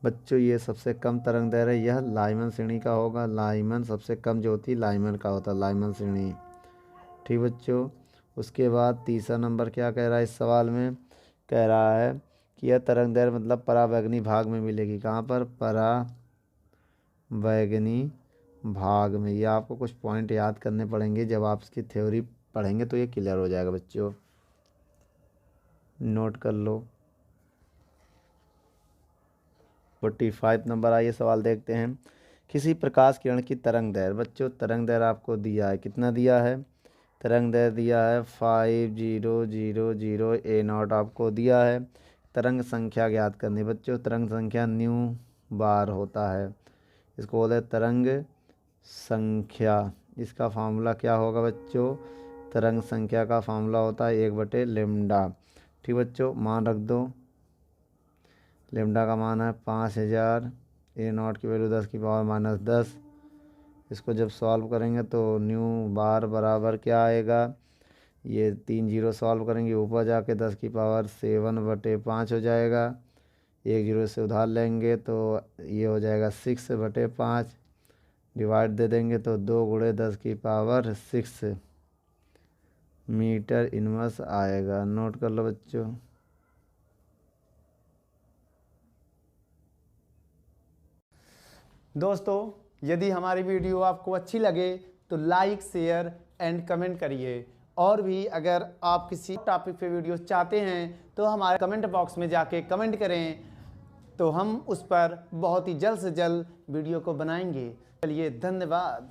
बच्चों ये सबसे कम तरंग दैर्घ्य है, यह लाइमन श्रेणी का होगा। लाइमन सबसे कम जो होती है लाइमन का होता है, लाइमन श्रेणी। ठीक बच्चों, उसके बाद तीसरा नंबर क्या कह रहा है इस सवाल में, कह रहा है कि यह तरंग दैर्घ्य मतलब परावैगनी भाग में मिलेगी। कहाँ पर, परावैगनी भाग में। ये आपको कुछ पॉइंट याद करने पड़ेंगे, जब आप इसकी थ्योरी पढ़ेंगे तो ये क्लियर हो जाएगा बच्चों, नोट कर लो। 45 नंबर आइए सवाल देखते हैं। किसी प्रकाश किरण की तरंग दैर्घ्य, बच्चों तरंग दैर्घ्य आपको दिया है, कितना दिया है, तरंग दैर्घ्य दिया है 5000 ए नॉट आपको दिया है। तरंग संख्या ज्ञात करनी बच्चों, तरंग संख्या न्यू बार होता है, इसको बोलते हैं तरंग संख्या। इसका फार्मूला क्या होगा बच्चों, तरंग संख्या का फार्मूला होता है 1/λ। ठीक बच्चों, मान रख दो, लेमडा का मान है 5000, ए नॉट की वैल्यू 10⁻⁻10। इसको जब सॉल्व करेंगे तो न्यू बार बराबर क्या आएगा, ये 3 जीरो सॉल्व करेंगे ऊपर जाके 10⁻7/5 हो जाएगा। 1 जीरो से उधार लेंगे तो ये हो जाएगा 6/5, डिवाइड दे देंगे तो 2 × 10⁻6 मीटर इनवर्स आएगा। नोट कर लो बच्चों। दोस्तों यदि हमारी वीडियो आपको अच्छी लगे तो लाइक, शेयर एंड कमेंट करिए। और भी अगर आप किसी टॉपिक पे वीडियो चाहते हैं तो हमारे कमेंट बॉक्स में जाके कमेंट करें, तो हम उस पर बहुत ही जल्द से जल्द वीडियो को बनाएंगे। चलिए, धन्यवाद।